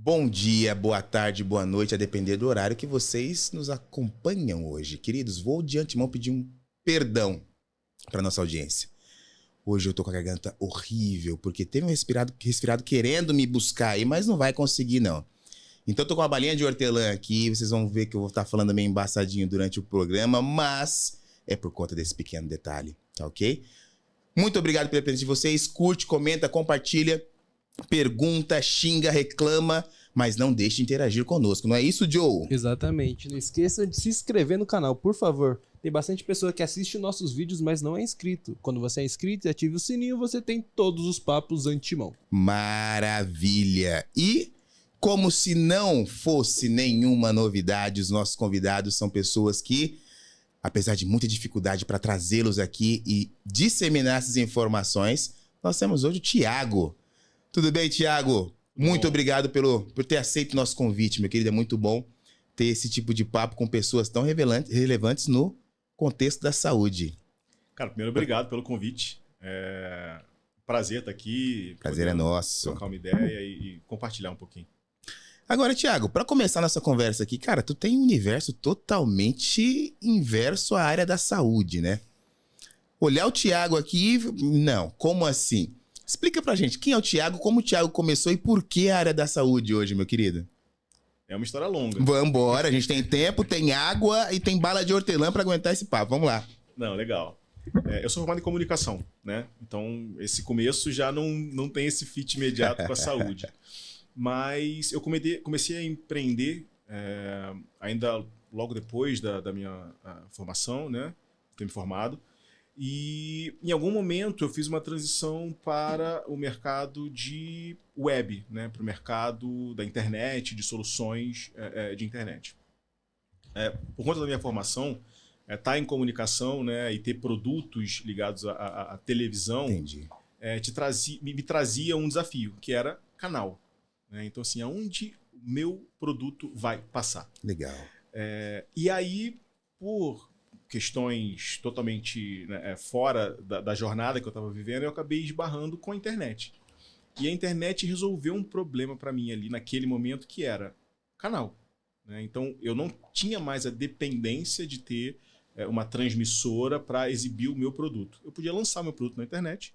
Bom dia, boa tarde, boa noite, a depender do horário que vocês nos acompanham hoje. Queridos, vou de antemão pedir um perdão para nossa audiência. Hoje eu tô com a garganta horrível, porque teve um resfriado querendo me buscar aí, mas não vai conseguir, não. Então eu tô com uma balinha de hortelã aqui, vocês vão ver que eu vou estar falando meio embaçadinho durante o programa, mas é por conta desse pequeno detalhe, tá ok? Muito obrigado pela presença de vocês, curte, comenta, compartilha, pergunta, xinga, reclama, mas não deixe de interagir conosco, não é isso, Joe? Exatamente. Não esqueça de se inscrever no canal, por favor. Tem bastante pessoa que assiste nossos vídeos, mas não é inscrito. Quando você é inscrito e ative o sininho, você tem todos os papos antemão. Maravilha! E, como se não fosse nenhuma novidade, os nossos convidados são pessoas que, apesar de muita dificuldade para trazê-los aqui e disseminar essas informações, nós temos hoje o Thiago. Tudo bem, Thiago? Muito obrigado por ter aceito o nosso convite, meu querido. É muito bom ter esse tipo de papo com pessoas tão relevantes no contexto da saúde. Cara, primeiro, obrigado pelo convite. Prazer estar aqui. Prazer é nosso. Trocar uma ideia e compartilhar um pouquinho. Agora, Thiago, para começar nossa conversa aqui, cara, tu tem um universo totalmente inverso à área da saúde, né? Olhar o Thiago aqui, não, como assim? Explica pra gente, quem é o Thiago, como o Thiago começou e por que a área da saúde hoje, meu querido? É uma história longa. Vambora, a gente tem tempo, tem água e tem bala de hortelã pra aguentar esse papo, vamos lá. Não, legal. Eu sou formado em comunicação, né? Então, esse começo já não tem esse fit imediato com a saúde. Mas eu comecei a empreender ainda logo depois da minha formação, né? Ter me formado. E em algum momento eu fiz uma transição para o mercado de web, né? Para o mercado da internet, de soluções de internet. Por conta da minha formação, estar em comunicação, né? E ter produtos ligados à televisão me trazia um desafio, que era canal. Né? Então, assim, aonde o meu produto vai passar? Legal. E aí, por questões totalmente fora da jornada que eu estava vivendo, eu acabei esbarrando com a internet. E a internet resolveu um problema para mim ali naquele momento, que era canal. Né? Então, eu não tinha mais a dependência de ter uma transmissora para exibir o meu produto. Eu podia lançar meu produto na internet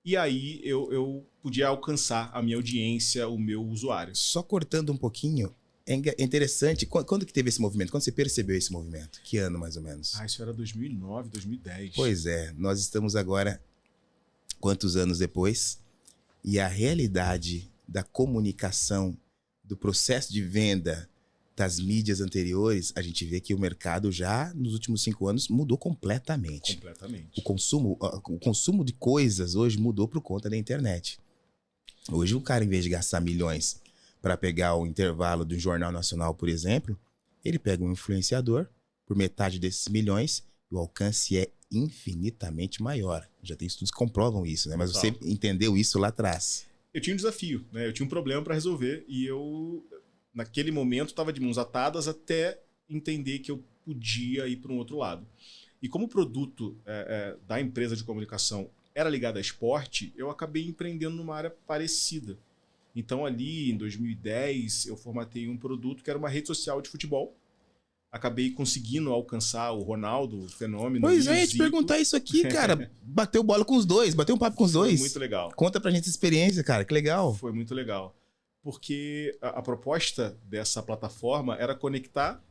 e aí eu podia alcançar a minha audiência, o meu usuário. Só cortando um pouquinho, é interessante, quando que teve esse movimento? Quando você percebeu esse movimento? Que ano, mais ou menos? Isso era 2009, 2010. Pois é, nós estamos agora, quantos anos depois? E a realidade da comunicação, do processo de venda das mídias anteriores, a gente vê que o mercado já, nos últimos 5 anos, mudou completamente. Completamente. O consumo de coisas hoje mudou por conta da internet. Hoje o cara, em vez de gastar milhões para pegar o intervalo do Jornal Nacional, por exemplo, ele pega um influenciador por metade desses milhões e o alcance é infinitamente maior. Já tem estudos que comprovam isso, né? Mas você entendeu isso lá atrás. Eu tinha um desafio, né? Eu tinha um problema para resolver e eu, naquele momento, estava de mãos atadas até entender que eu podia ir para um outro lado. E como o produto da empresa de comunicação era ligado a esporte, eu acabei empreendendo numa área parecida. Então, ali em 2010, eu formatei um produto que era uma rede social de futebol. Acabei conseguindo alcançar o Ronaldo, o Fenômeno. Pois é, ia te perguntar isso aqui, cara. Bateu bola com os dois, bateu um papo com os dois. Foi muito legal. Conta pra gente essa experiência, cara, que legal. Foi muito legal. Porque a proposta dessa plataforma era conectar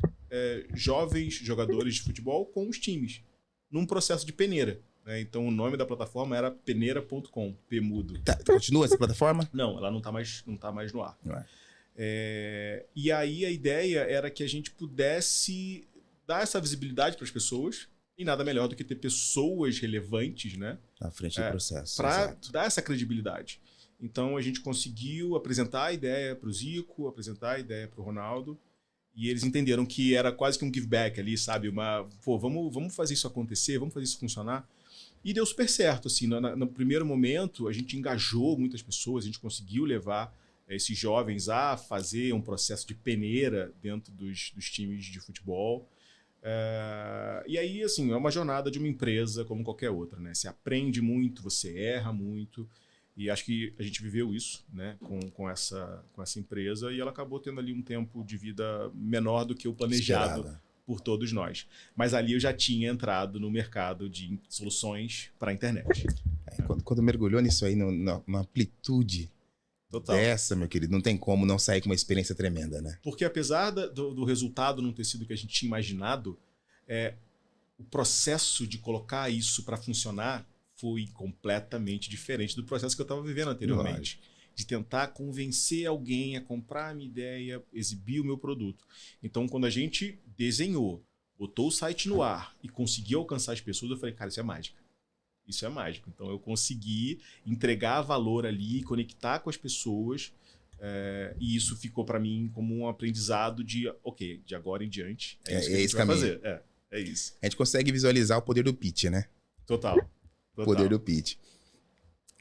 jovens jogadores de futebol com os times, num processo de peneira. Então o nome da plataforma era peneira.com, Pmudo. Continua essa plataforma? Não, ela não tá mais no ar. E aí a ideia era que a gente pudesse dar essa visibilidade para as pessoas, e nada melhor do que ter pessoas relevantes, né, na frente do processo, para dar essa credibilidade. Então a gente conseguiu apresentar a ideia para o Zico, apresentar a ideia para o Ronaldo, e eles entenderam que era quase que um give back ali, sabe? Vamos fazer isso acontecer, vamos fazer isso funcionar. E deu super certo, assim, no primeiro momento a gente engajou muitas pessoas, a gente conseguiu levar esses jovens a fazer um processo de peneira dentro dos times de futebol. E aí, assim, é uma jornada de uma empresa como qualquer outra, né? Você aprende muito, você erra muito, E acho que a gente viveu isso, né, com essa empresa, e ela acabou tendo ali um tempo de vida menor do que o planejado Esperava. por todos nós. Mas ali eu já tinha entrado no mercado de soluções para a internet. Quando mergulhou nisso aí, numa amplitude Total. dessa, meu querido, não tem como não sair com uma experiência tremenda, né? Porque apesar do resultado não ter sido o que a gente tinha imaginado, o processo de colocar isso para funcionar foi completamente diferente do processo que eu estava vivendo anteriormente. De tentar convencer alguém a comprar a minha ideia, exibir o meu produto. Então, quando a gente desenhou, botou o site no ar e conseguiu alcançar as pessoas, eu falei, cara, isso é mágica. Isso é mágico. Então, eu consegui entregar valor ali, conectar com as pessoas, e isso ficou para mim como um aprendizado de, ok, de agora em diante, é isso que a gente vai fazer. É isso. A gente consegue visualizar o poder do pitch, né? Total. Poder do pitch.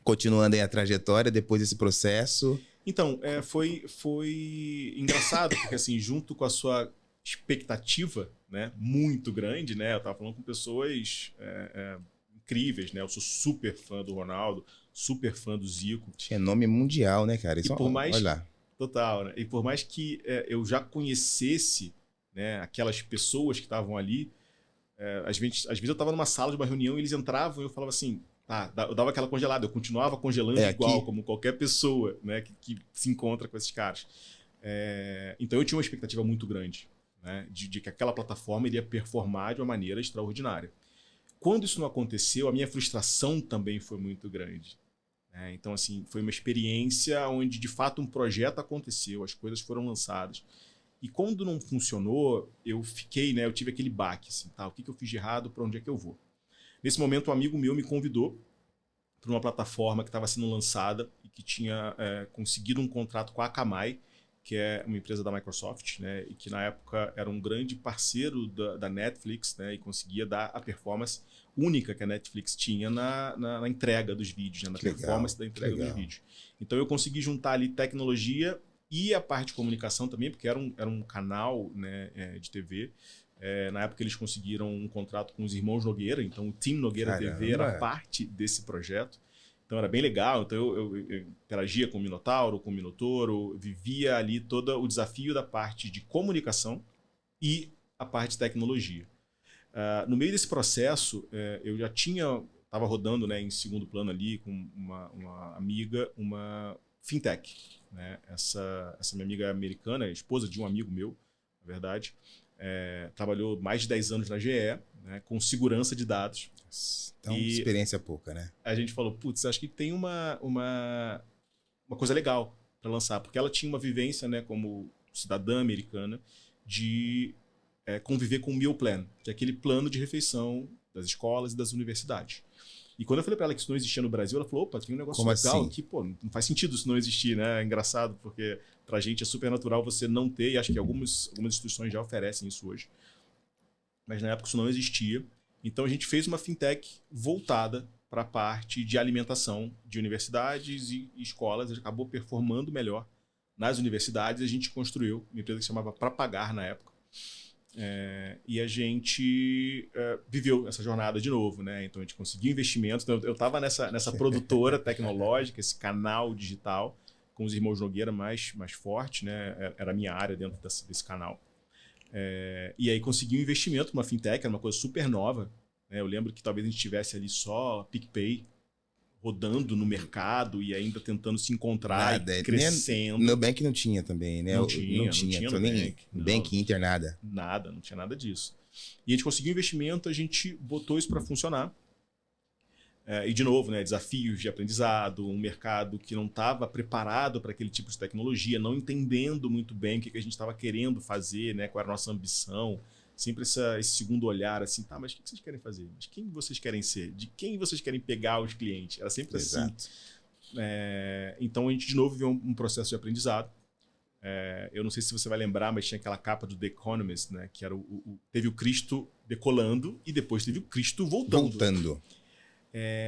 Continuando aí a trajetória, depois desse processo... Então, foi engraçado, porque assim, junto com a sua expectativa, né, muito grande, né? Eu estava falando com pessoas incríveis, né? Eu sou super fã do Ronaldo, super fã do Zico. Tinha nome mundial, né, cara? Isso, E por mais, olha lá. total, né? E por mais que eu já conhecesse, né, aquelas pessoas que estavam ali, às vezes eu estava numa sala de uma reunião e eles entravam e eu falava assim, eu dava aquela congelada, eu continuava congelando igual, como qualquer pessoa, né, que se encontra com esses caras. Então eu tinha uma expectativa muito grande, né, de que aquela plataforma iria performar de uma maneira extraordinária. Quando isso não aconteceu, a minha frustração também foi muito grande. Então, assim, foi uma experiência onde, de fato, um projeto aconteceu, as coisas foram lançadas. E quando não funcionou, eu tive aquele baque, assim, o que eu fiz de errado, para onde é que eu vou? Nesse momento, um amigo meu me convidou para uma plataforma que estava sendo lançada e que tinha conseguido um contrato com a Akamai, que é uma empresa da Microsoft, né, e que na época era um grande parceiro da Netflix, né, e conseguia dar a performance única que a Netflix tinha na entrega dos vídeos, né, na performance da entrega dos vídeos. Então eu consegui juntar ali tecnologia e a parte de comunicação também, porque era um canal, né, de TV. Na época eles conseguiram um contrato com os irmãos Nogueira, então o Team Nogueira TV era parte desse projeto. Então era bem legal, então eu interagia com o Minotauro, com o Minotouro, vivia ali todo o desafio da parte de comunicação e a parte de tecnologia. No meio desse processo, eu já estava rodando, né, em segundo plano ali com uma amiga, uma fintech. Né? Essa minha amiga americana, esposa de um amigo meu, na verdade, trabalhou mais de 10 anos na GE, né, com segurança de dados. Então, experiência pouca, né? A gente falou, putz, acho que tem uma coisa legal para lançar, porque ela tinha uma vivência, né, como cidadã americana de conviver com o meal plan, que é aquele plano de refeição das escolas e das universidades. E quando eu falei para ela que isso não existia no Brasil, ela falou, opa, tem um negócio como legal assim? aqui, pô, não faz sentido isso não existir, né? É engraçado, porque pra gente é super natural você não ter, e acho que algumas instituições já oferecem isso hoje. Mas na época isso não existia. Então a gente fez uma fintech voltada para a parte de alimentação de universidades e escolas. A gente acabou performando melhor nas universidades. A gente construiu uma empresa que se chamava Pra Pagar na época. E a gente viveu essa jornada de novo, né? Então a gente conseguiu investimento. Então, eu estava nessa produtora tecnológica, esse canal digital, com os irmãos Nogueira mais forte, né? Era a minha área dentro desse canal. E aí consegui um investimento numa fintech, era uma coisa super nova. Né? Eu lembro que talvez a gente tivesse ali só PicPay rodando no mercado e ainda tentando se encontrar e crescendo. Nubank não tinha também, né? Não tinha Nubank. Nubank, Inter, nada. Nada, não tinha nada disso. E a gente conseguiu investimento, a gente botou isso para funcionar. E, de novo, né, desafios de aprendizado, um mercado que não estava preparado para aquele tipo de tecnologia, não entendendo muito bem o que a gente estava querendo fazer, né, qual era a nossa ambição. Sempre esse segundo olhar, assim, tá, mas o que vocês querem fazer? Mas quem vocês querem ser? De quem vocês querem pegar os clientes? Era sempre assim. Então, a gente, de novo, viu um processo de aprendizado. Eu não sei se você vai lembrar, mas tinha aquela capa do The Economist, né, que era teve o Cristo decolando e depois teve o Cristo voltando.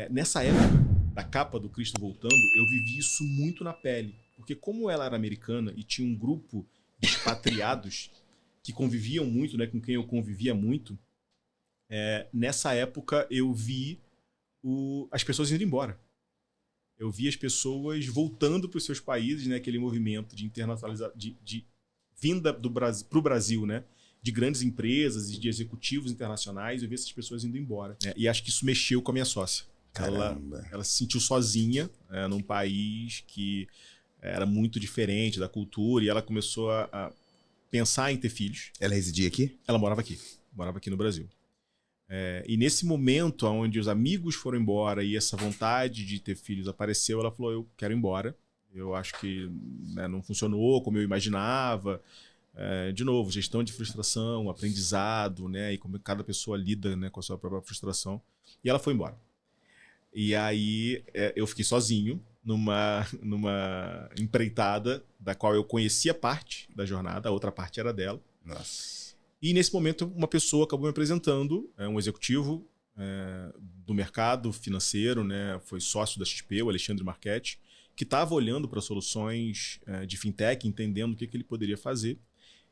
Nessa época, da capa do Cristo voltando, eu vivi isso muito na pele. Porque como ela era americana e tinha um grupo de expatriados que conviviam muito, né, com quem eu convivia muito, nessa época eu vi as pessoas indo embora. eu vi as pessoas voltando para os seus países, né? Aquele movimento de internacionalização, de vinda para o Brasil, né? De grandes empresas e de executivos internacionais, eu vi essas pessoas indo embora. Né? E acho que isso mexeu com a minha sócia. Ela se sentiu sozinha num país que era muito diferente da cultura e ela começou a pensar em ter filhos. Ela residia aqui? Ela morava aqui no Brasil. E nesse momento, onde os amigos foram embora e essa vontade de ter filhos apareceu, ela falou, eu quero ir embora. Eu acho que não funcionou como eu imaginava. De novo, gestão de frustração, aprendizado, né? E como cada pessoa lida, né, com a sua própria frustração. E ela foi embora. E aí eu fiquei sozinho numa empreitada da qual eu conhecia parte da jornada, a outra parte era dela. Nossa. E nesse momento uma pessoa acabou me apresentando, um executivo do mercado financeiro, né? Foi sócio da XP, o Alexandre Marchetti, que estava olhando para soluções de fintech, entendendo o que ele poderia fazer.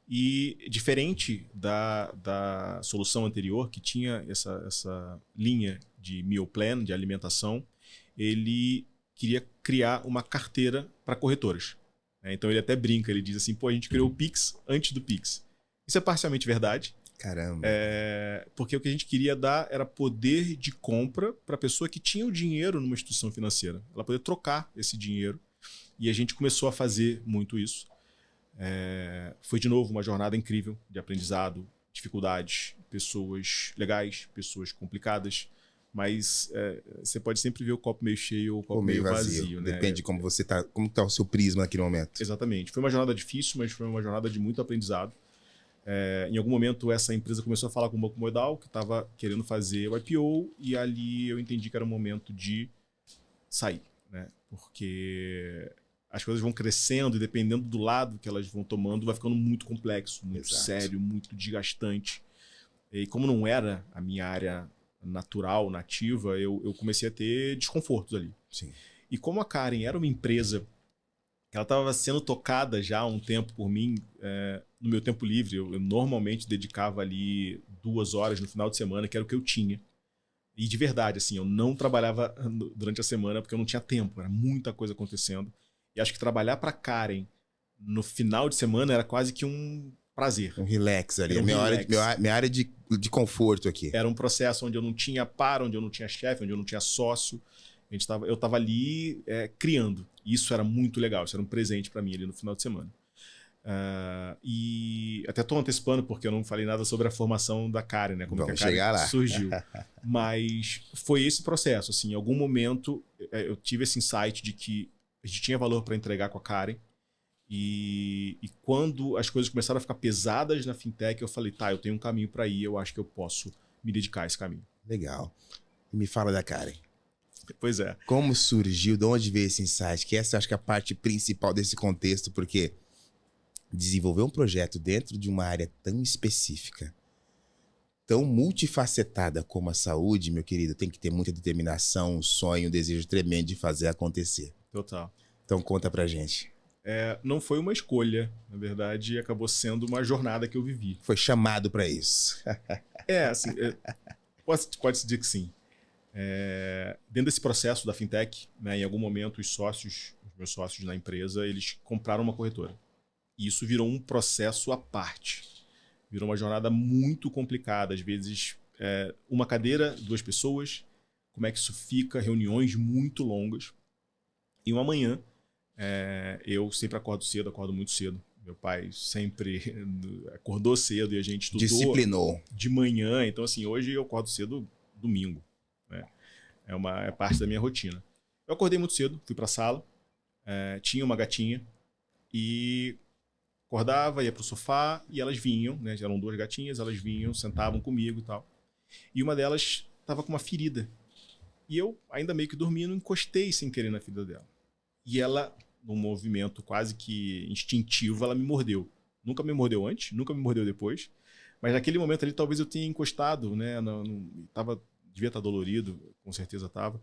E diferente da solução anterior, que tinha essa linha de meal plan, de alimentação, ele queria criar uma carteira para corretoras. Então ele até brinca, ele diz assim, pô, a gente criou o Pix antes do Pix. Isso é parcialmente verdade. Caramba. Porque o que a gente queria dar era poder de compra para a pessoa que tinha o dinheiro numa instituição financeira. Ela poder trocar esse dinheiro. E a gente começou a fazer muito isso. Foi de novo uma jornada incrível de aprendizado, dificuldades, pessoas legais, pessoas complicadas, mas você pode sempre ver o copo meio cheio ou o copo meio vazio, né? Depende de como você tá, como tá o seu prisma naquele momento. Exatamente. Foi uma jornada difícil, mas foi uma jornada de muito aprendizado. Em algum momento essa empresa começou a falar com o Banco Modal, que estava querendo fazer o IPO, e ali eu entendi que era o momento de sair, né? Porque as coisas vão crescendo e dependendo do lado que elas vão tomando, vai ficando muito complexo, muito sério, muito desgastante. E como não era a minha área natural, nativa, eu comecei a ter desconfortos ali. Sim. E como a Karen era uma empresa que ela estava sendo tocada já há um tempo por mim, no meu tempo livre, eu normalmente dedicava ali 2 horas no final de semana, que era o que eu tinha. E de verdade, assim, eu não trabalhava durante a semana porque eu não tinha tempo, era muita coisa acontecendo. E acho que trabalhar para Karen no final de semana era quase que um prazer. Um relax ali. Minha área de conforto aqui. Era um processo onde eu não tinha onde eu não tinha chefe, onde eu não tinha sócio. Eu estava ali criando. E isso era muito legal. Isso era um presente para mim ali no final de semana. E até estou antecipando porque eu não falei nada sobre a formação da Karen, né? Como que a Karen surgiu. Mas foi esse processo. Assim, em algum momento eu tive esse insight de que a gente tinha valor para entregar com a Karen. E quando as coisas começaram a ficar pesadas na fintech, eu falei, tá, eu tenho um caminho para ir, eu acho que eu posso me dedicar a esse caminho. Legal. E me fala da Karen. Pois é. Como surgiu, de onde veio esse insight? Que essa eu acho que é a parte principal desse contexto, porque desenvolver um projeto dentro de uma área tão específica, tão multifacetada como a saúde, meu querido, tem que ter muita determinação, um sonho, um desejo tremendo de fazer acontecer. Total. Então conta pra gente. Não foi uma escolha, na verdade, acabou sendo uma jornada que eu vivi. Foi chamado pra isso. Assim, pode-se dizer que sim. Dentro desse processo da fintech, né, em algum momento os meus sócios na empresa, eles compraram uma corretora. E isso virou um processo à parte. Virou uma jornada muito complicada. Às vezes, uma cadeira, 2 pessoas. Como é que isso fica? Reuniões muito longas. E uma manhã, eu sempre acordo muito cedo. Meu pai sempre acordou cedo e a gente estudou. Disciplinou. De manhã. Então, assim, hoje eu acordo cedo domingo. Né? É parte da minha rotina. Eu acordei muito cedo, fui para a sala. Tinha uma gatinha e acordava, ia pro sofá e elas vinham, né? Eram 2 gatinhas, elas vinham, sentavam comigo e tal. E uma delas estava com uma ferida. E eu, ainda meio que dormindo, encostei sem querer na ferida dela. E ela, num movimento quase que instintivo, ela me mordeu. Nunca me mordeu antes, nunca me mordeu depois. Mas naquele momento ali, talvez eu tenha encostado, né? Devia estar dolorido, com certeza estava.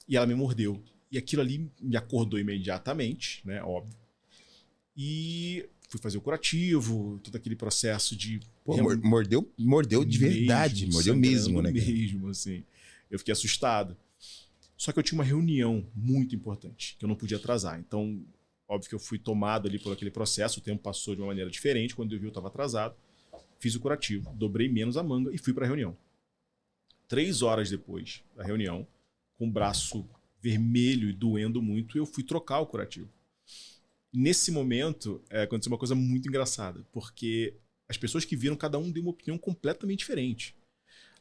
E ela me mordeu. E aquilo ali me acordou imediatamente, né? Óbvio. E fui fazer o curativo, todo aquele processo de... Pô, mordeu de verdade, mordeu mesmo, né? Mesmo, assim. Eu fiquei assustado. Só que eu tinha uma reunião muito importante, que eu não podia atrasar. Então, óbvio que eu fui tomado ali por aquele processo, o tempo passou de uma maneira diferente, quando eu vi eu estava atrasado, fiz o curativo, dobrei menos a manga e fui para a reunião. 3 horas depois da reunião, com o braço vermelho e doendo muito, eu fui trocar o curativo. Nesse momento, aconteceu uma coisa muito engraçada, porque as pessoas que viram, cada um deu uma opinião completamente diferente.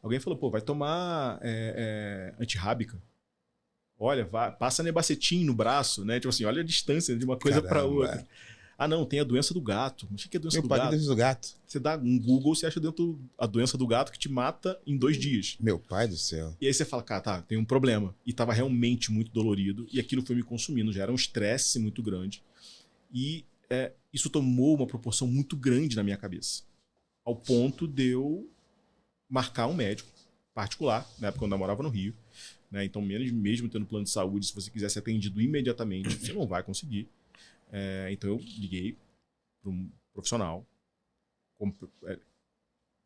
Alguém falou, pô, vai tomar antirrábica. Olha, passa nebacetim no braço, né? Tipo assim, olha a distância de uma coisa para outra. Ah, não, tem a doença do gato. Mas o que é a doença do gato? Doença do gato. Você dá um Google, você acha dentro a doença do gato que te mata em 2 dias. Meu pai do céu. E aí você fala, cara, tá, tem um problema. E tava realmente muito dolorido. E aquilo foi me consumindo. Já era um estresse muito grande. E isso tomou uma proporção muito grande na minha cabeça. Ao ponto de eu marcar um médico particular, na época eu morava no Rio. Né? Então, mesmo tendo plano de saúde, se você quiser ser atendido imediatamente, você não vai conseguir. Então, eu liguei para um profissional,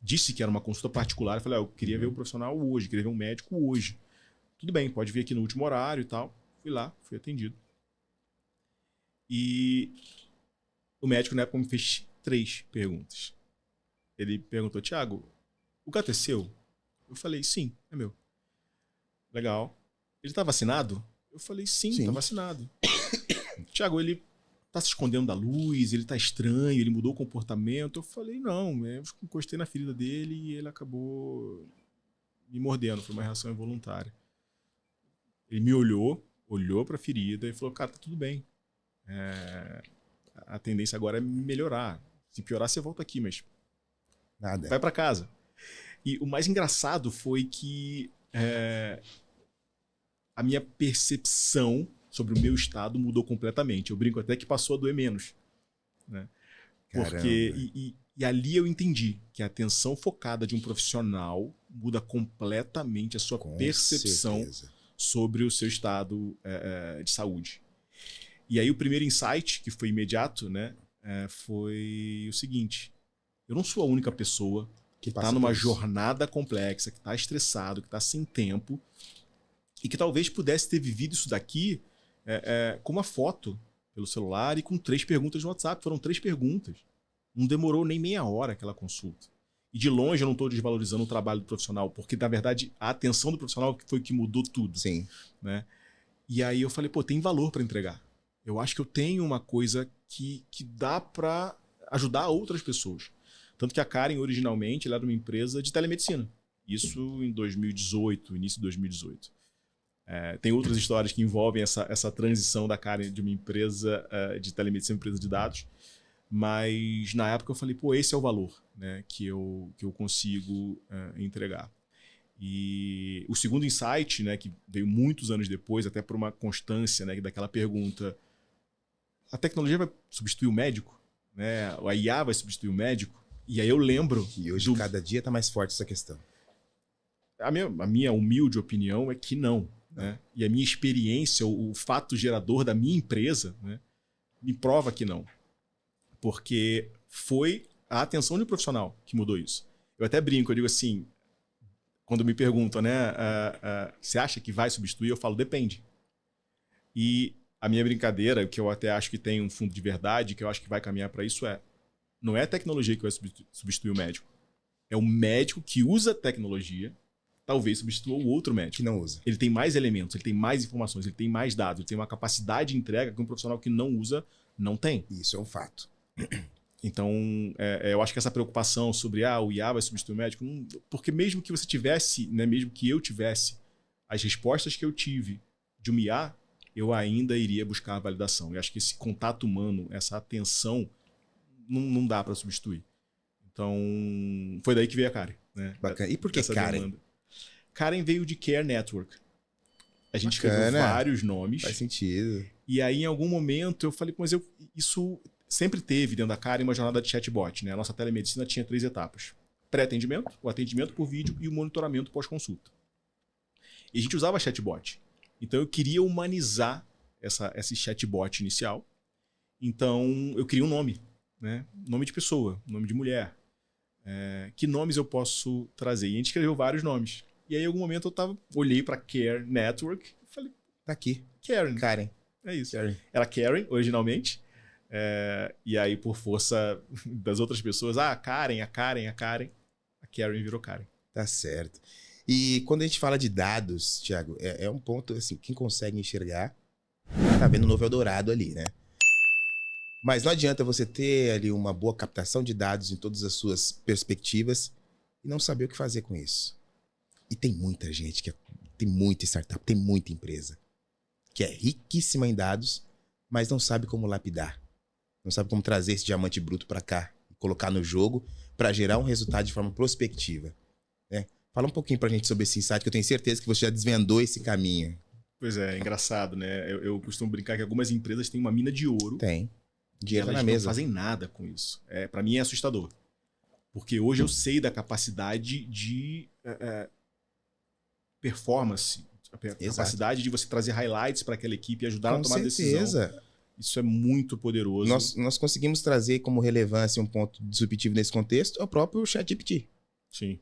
disse que era uma consulta particular, eu falei, eu queria ver o profissional hoje, queria ver um médico hoje. Tudo bem, pode vir aqui no último horário e tal. Fui lá, fui atendido. E o médico, na época, me fez 3 perguntas. Ele perguntou, Thiago, o gato é seu? Eu falei, sim, é meu. Legal. Ele tá vacinado? Eu falei, sim, tá vacinado. Thiago, ele tá se escondendo da luz, ele tá estranho, ele mudou o comportamento. Eu falei, não, eu encostei na ferida dele e ele acabou me mordendo, foi uma reação involuntária. Ele me olhou pra ferida e falou, cara, tá tudo bem. A tendência agora é melhorar. Se piorar, você volta aqui, mas nada. Vai pra casa. E o mais engraçado foi que a minha percepção sobre o meu estado mudou completamente. Eu brinco até que passou a doer menos. Né? Porque e ali eu entendi que a atenção focada de um profissional muda completamente a sua percepção sobre o seu estado de saúde. E aí o primeiro insight, que foi imediato, né, foi o seguinte. Eu não sou a única pessoa que está numa jornada complexa, que está estressado, que está sem tempo e que talvez pudesse ter vivido isso daqui com uma foto pelo celular e com 3 perguntas no WhatsApp. Foram 3 perguntas. Não demorou nem meia hora aquela consulta. E de longe eu não estou desvalorizando o trabalho do profissional, porque na verdade a atenção do profissional foi o que mudou tudo. Sim. Né? E aí eu falei, pô, tem valor para entregar. Eu acho que eu tenho uma coisa que dá para ajudar outras pessoas. Tanto que a Karen, originalmente, ela era uma empresa de telemedicina. Isso em 2018, início de 2018. Tem outras histórias que envolvem essa transição da Karen de uma empresa de telemedicina, empresa de dados. Mas na época eu falei, pô, esse é o valor, né, que eu consigo entregar. E o segundo insight, né, que veio muitos anos depois, até por uma constância, né, daquela pergunta, a tecnologia vai substituir o médico? Né? A IA vai substituir o médico? E aí eu lembro... E hoje, cada dia está mais forte essa questão. A minha humilde opinião é que não. Né? E a minha experiência, o fato gerador da minha empresa, né, me prova que não. Porque foi a atenção de um profissional que mudou isso. Eu até brinco, eu digo assim, quando me perguntam, né, você acha que vai substituir? Eu falo, depende. E a minha brincadeira, que eu até acho que tem um fundo de verdade, que eu acho que vai caminhar para isso não é a tecnologia que vai substituir o médico. É o médico que usa a tecnologia, talvez substitua o outro médico. Que não usa. Ele tem mais elementos, ele tem mais informações, ele tem mais dados, ele tem uma capacidade de entrega que um profissional que não usa não tem. Isso é um fato. Então, eu acho que essa preocupação sobre o IA vai substituir o médico, porque mesmo que você tivesse, né, mesmo que eu tivesse as respostas que eu tive de um IA, eu ainda iria buscar a validação. Eu acho que esse contato humano, essa atenção, não dá para substituir. Então, foi daí que veio a Karen. Né? Bacana. E por que Karen? Demanda. Karen veio de Care Network. A gente escreveu vários nomes. Faz sentido. E aí, em algum momento, eu falei, mas isso sempre teve dentro da Karen uma jornada de chatbot. Né? A nossa telemedicina tinha 3 etapas. Pré-atendimento, o atendimento por vídeo e o monitoramento pós-consulta. E a gente usava chatbot. Então, eu queria humanizar esse chatbot inicial. Então, eu queria um nome. Né? Nome de pessoa, nome de mulher. Que nomes eu posso trazer? E a gente escreveu vários nomes. E aí, em algum momento, eu olhei para Care Network e falei, Tá aqui. Karen. Karen. É isso. Karen. Era Karen, originalmente. E aí, por força das outras pessoas, a Karen. A Karen virou Karen. Tá certo. E quando a gente fala de dados, Thiago, é um ponto, assim, quem consegue enxergar, tá vendo o novo Eldorado ali, né? Mas não adianta você ter ali uma boa captação de dados em todas as suas perspectivas e não saber o que fazer com isso. E tem muita gente, tem muita startup, tem muita empresa que é riquíssima em dados, mas não sabe como lapidar. Não sabe como trazer esse diamante bruto para cá e colocar no jogo para gerar um resultado de forma prospectiva, né? Fala um pouquinho pra gente sobre esse insight, que eu tenho certeza que você já desvendou esse caminho. Pois é engraçado, né? Eu costumo brincar que algumas empresas têm uma mina de ouro. Tem. E Dinheiro elas na não mesa. fazem nada com isso. Para mim é assustador. Porque hoje eu sei da capacidade de performance, a capacidade de você trazer highlights para aquela equipe e ajudar a tomar decisão. Isso é muito poderoso. Nós conseguimos trazer como relevância um ponto disruptivo nesse contexto é o próprio ChatGPT. Sim.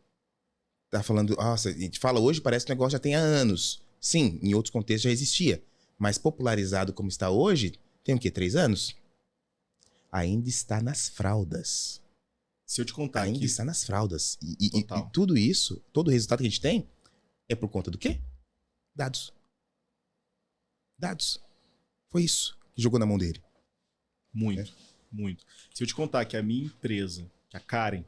Tá falando, nossa, a gente fala hoje, parece que o negócio já tem há anos. Sim, em outros contextos já existia. Mas popularizado como está hoje, tem o quê? 3 anos? Ainda está nas fraldas. Se eu te contar Ainda aqui... está nas fraldas. E Total. tudo isso, todo o resultado que a gente tem, é por conta do quê? Dados. Dados. Foi isso que jogou na mão dele. Muito, muito. Se eu te contar que a minha empresa, que a Karen,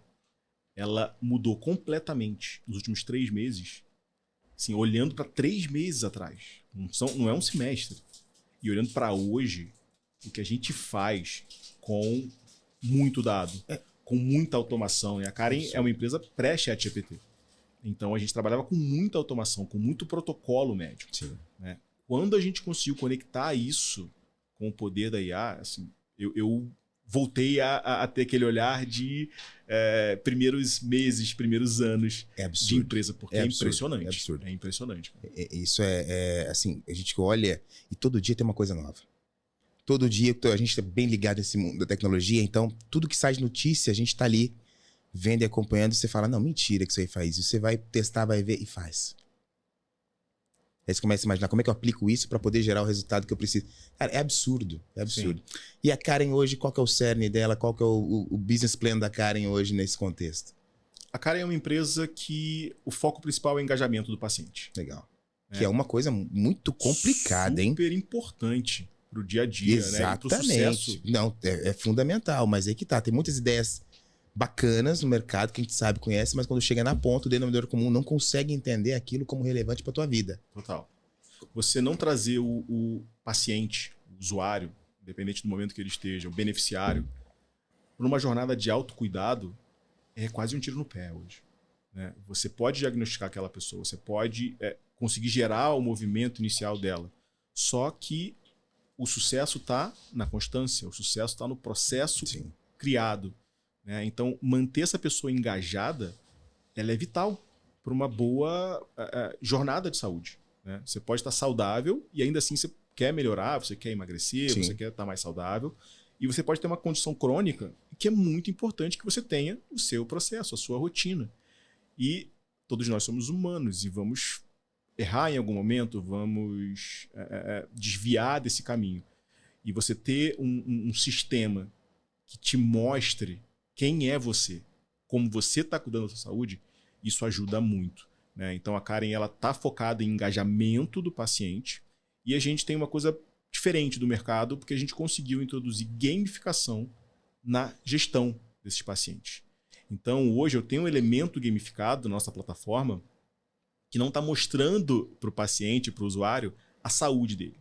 ela mudou completamente nos últimos 3 meses, assim, olhando para 3 meses atrás. Não é um semestre. E olhando para hoje, o que a gente faz com muito dado, com muita automação. E a Karen é uma empresa pré-ChatGPT. Então a gente trabalhava com muita automação, com muito protocolo médico. Sim. Né? Quando a gente conseguiu conectar isso com o poder da IA, assim, eu voltei a ter aquele olhar de primeiros meses, primeiros anos de empresa, porque é impressionante. É absurdo. É impressionante. Isso assim, a gente olha e todo dia tem uma coisa nova. Todo dia a gente está bem ligado nesse mundo da tecnologia, então tudo que sai de notícia, a gente está ali vendo e acompanhando, e você fala, não, mentira que isso aí faz isso. Você vai testar, vai ver e faz. Aí você começa a imaginar como é que eu aplico isso para poder gerar o resultado que eu preciso. Cara, é absurdo, é absurdo. Sim. E a Karen hoje, qual que é o cerne dela? Qual que é o business plan da Karen hoje nesse contexto? A Karen é uma empresa que o foco principal é o engajamento do paciente. Legal. Que é uma coisa muito complicada, hein? Super importante pro dia a dia, exatamente, né? E pro sucesso. Não, é fundamental, mas aí que tá. Tem muitas ideias bacanas no mercado que a gente sabe, conhece, mas quando chega na ponta, o denominador comum não consegue entender aquilo como relevante para tua vida. Total. Você não trazer o paciente, o usuário, independente do momento que ele esteja, o beneficiário, para uma jornada de autocuidado, é quase um tiro no pé hoje. Né? Você pode diagnosticar aquela pessoa, você pode conseguir gerar o movimento inicial dela. Só que o sucesso está na constância, o sucesso está no processo criado. Né? Então, manter essa pessoa engajada, ela é vital para uma boa jornada de saúde. Né? Você pode estar saudável e ainda assim você quer melhorar, você quer emagrecer, você quer estar mais saudável. E você pode ter uma condição crônica que é muito importante que você tenha o seu processo, a sua rotina. E todos nós somos humanos e vamos errar em algum momento, vamos desviar desse caminho. E você ter um sistema que te mostre quem é você, como você está cuidando da sua saúde, isso ajuda muito. Né? Então a Karen está focada em engajamento do paciente e a gente tem uma coisa diferente do mercado porque a gente conseguiu introduzir gamificação na gestão desses pacientes. Então hoje eu tenho um elemento gamificado na nossa plataforma que não está mostrando para o paciente, para o usuário, a saúde dele.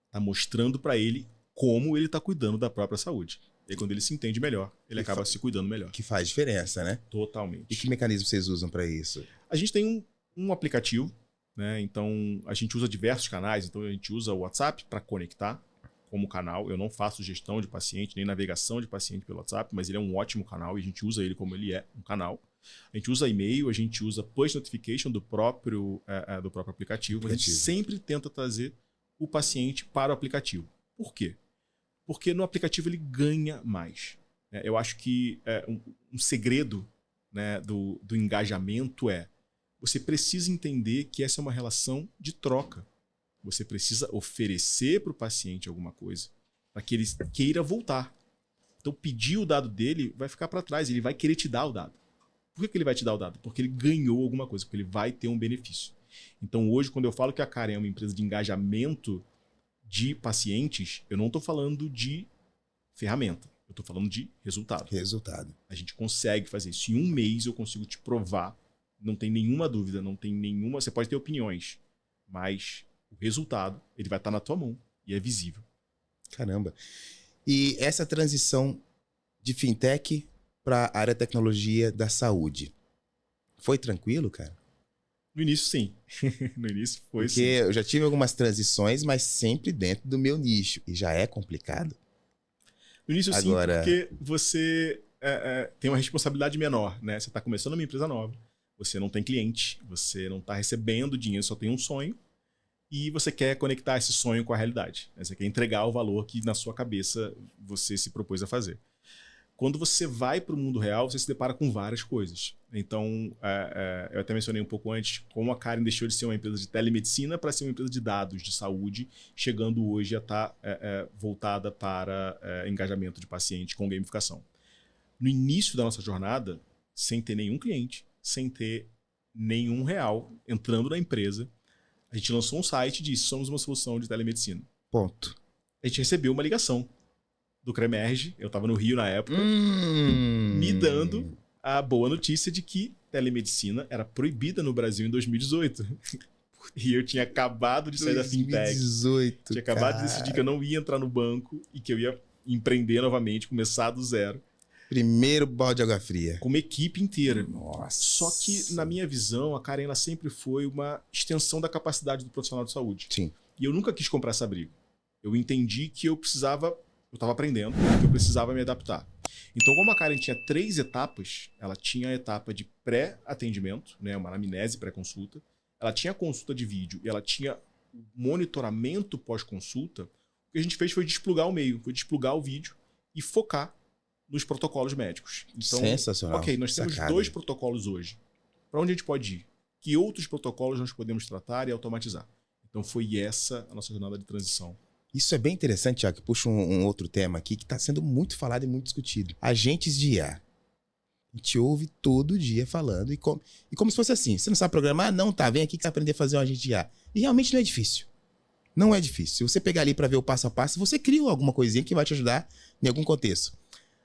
Está mostrando para ele como ele está cuidando da própria saúde. E aí, quando ele se entende melhor, ele acaba se cuidando melhor. Que faz diferença, né? Totalmente. E que mecanismo vocês usam para isso? A gente tem um aplicativo, né? Então a gente usa diversos canais. Então a gente usa o WhatsApp para conectar como canal. Eu não faço gestão de paciente, nem navegação de paciente pelo WhatsApp, mas ele é um ótimo canal e a gente usa ele como ele é, um canal. A gente usa e-mail, a gente usa push notification do próprio aplicativo, mas a gente sempre tenta trazer o paciente para o aplicativo. Por quê? Porque no aplicativo ele ganha mais. Eu acho que um segredo, né, do engajamento você precisa entender que essa é uma relação de troca. Você precisa oferecer para o paciente alguma coisa para que ele queira voltar. Então, pedir o dado dele vai ficar para trás, ele vai querer te dar o dado. Por que ele vai te dar o dado? Porque ele ganhou alguma coisa, porque ele vai ter um benefício. Então, hoje, quando eu falo que a Karen é uma empresa de engajamento de pacientes, eu não estou falando de ferramenta, eu estou falando de resultado. Resultado. A gente consegue fazer isso. Em um mês eu consigo te provar, não tem nenhuma dúvida, não tem nenhuma... Você pode ter opiniões, mas o resultado ele vai estar na tua mão e é visível. Caramba. E essa transição de fintech para a área de tecnologia da saúde, foi tranquilo, cara? No início, sim. No início foi, Porque sim. eu já tive algumas transições, mas sempre dentro do meu nicho. E já é complicado. No início, Agora... sim, porque você tem uma responsabilidade menor, né? Você está começando uma empresa nova, você não tem cliente, você não está recebendo dinheiro, só tem um sonho e você quer conectar esse sonho com a realidade, né? Você quer entregar o valor que na sua cabeça você se propôs a fazer. Quando você vai para o mundo real, você se depara com várias coisas. Então, eu até mencionei um pouco antes como a Karen deixou de ser uma empresa de telemedicina para ser uma empresa de dados de saúde, chegando hoje a estar voltada para engajamento de paciente com gamificação. No início da nossa jornada, sem ter nenhum cliente, sem ter nenhum real entrando na empresa, a gente lançou um site e disse: somos uma solução de telemedicina. Ponto. A gente recebeu uma ligação do Cremerge, eu estava no Rio na época, me dando a boa notícia de que telemedicina era proibida no Brasil em 2018. E eu tinha acabado de sair da fintech. 2018, tinha acabado de decidir que eu não ia entrar no banco e que eu ia empreender novamente, começar do zero. Primeiro balde de água fria. Com uma equipe inteira. Nossa. Só que, na minha visão, a Karen sempre foi uma extensão da capacidade do profissional de saúde. Sim. E eu nunca quis comprar essa briga. Eu entendi que eu precisava... Eu estava aprendendo, que eu precisava me adaptar. Então, como a Karen tinha 3 etapas, ela tinha a etapa de pré-atendimento, né, uma anamnese pré-consulta, ela tinha a consulta de vídeo e ela tinha o monitoramento pós-consulta. O que a gente fez foi desplugar o meio, foi desplugar o vídeo e focar nos protocolos médicos. Então, sensacional. Ok, nós temos 2 protocolos hoje. Para onde a gente pode ir? Que outros protocolos nós podemos tratar e automatizar? Então, foi essa a nossa jornada de transição. Isso é bem interessante, Thiago, que puxa um outro tema aqui que está sendo muito falado e muito discutido. Agentes de IA. A gente ouve todo dia falando e como se fosse assim. Você não sabe programar? Não, tá. Vem aqui que você vai aprender a fazer um agente de IA. E realmente não é difícil. Não é difícil. Se você pegar ali para ver o passo a passo, você cria alguma coisinha que vai te ajudar em algum contexto.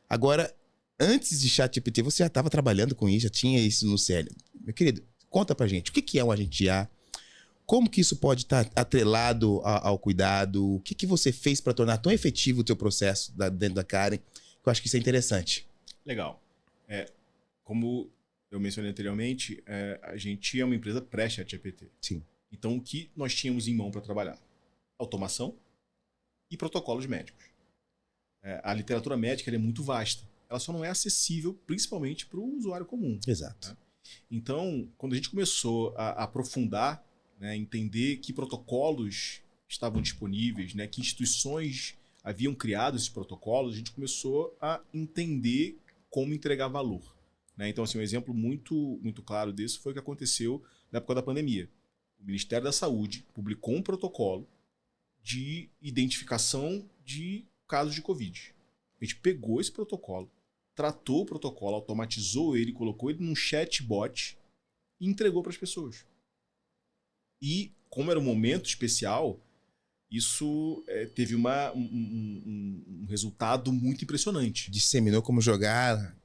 Agora, antes de ChatGPT, você já estava trabalhando com isso, já tinha isso no CL. Meu querido, conta pra gente. O que é um agente de IA? Como que isso pode estar atrelado ao cuidado? O que você fez para tornar tão efetivo o teu processo dentro da Karen? Eu acho que isso é interessante. Legal. Como eu mencionei anteriormente, a gente é uma empresa pré-ChatGPT. Sim. Então, o que nós tínhamos em mão para trabalhar? Automação e protocolos médicos. A literatura médica é muito vasta. Ela só não é acessível, principalmente para o usuário comum. Exato. Né? Então, quando a gente começou a aprofundar, né, entender que protocolos estavam disponíveis, né, que instituições haviam criado esses protocolos, a gente começou a entender como entregar valor. Né? Então, assim, um exemplo muito, muito claro disso foi o que aconteceu na época da pandemia. O Ministério da Saúde publicou um protocolo de identificação de casos de Covid. A gente pegou esse protocolo, tratou o protocolo, automatizou ele, colocou ele num chatbot e entregou para as pessoas. E, como era um momento especial, isso teve um resultado muito impressionante. Disseminou como jogar.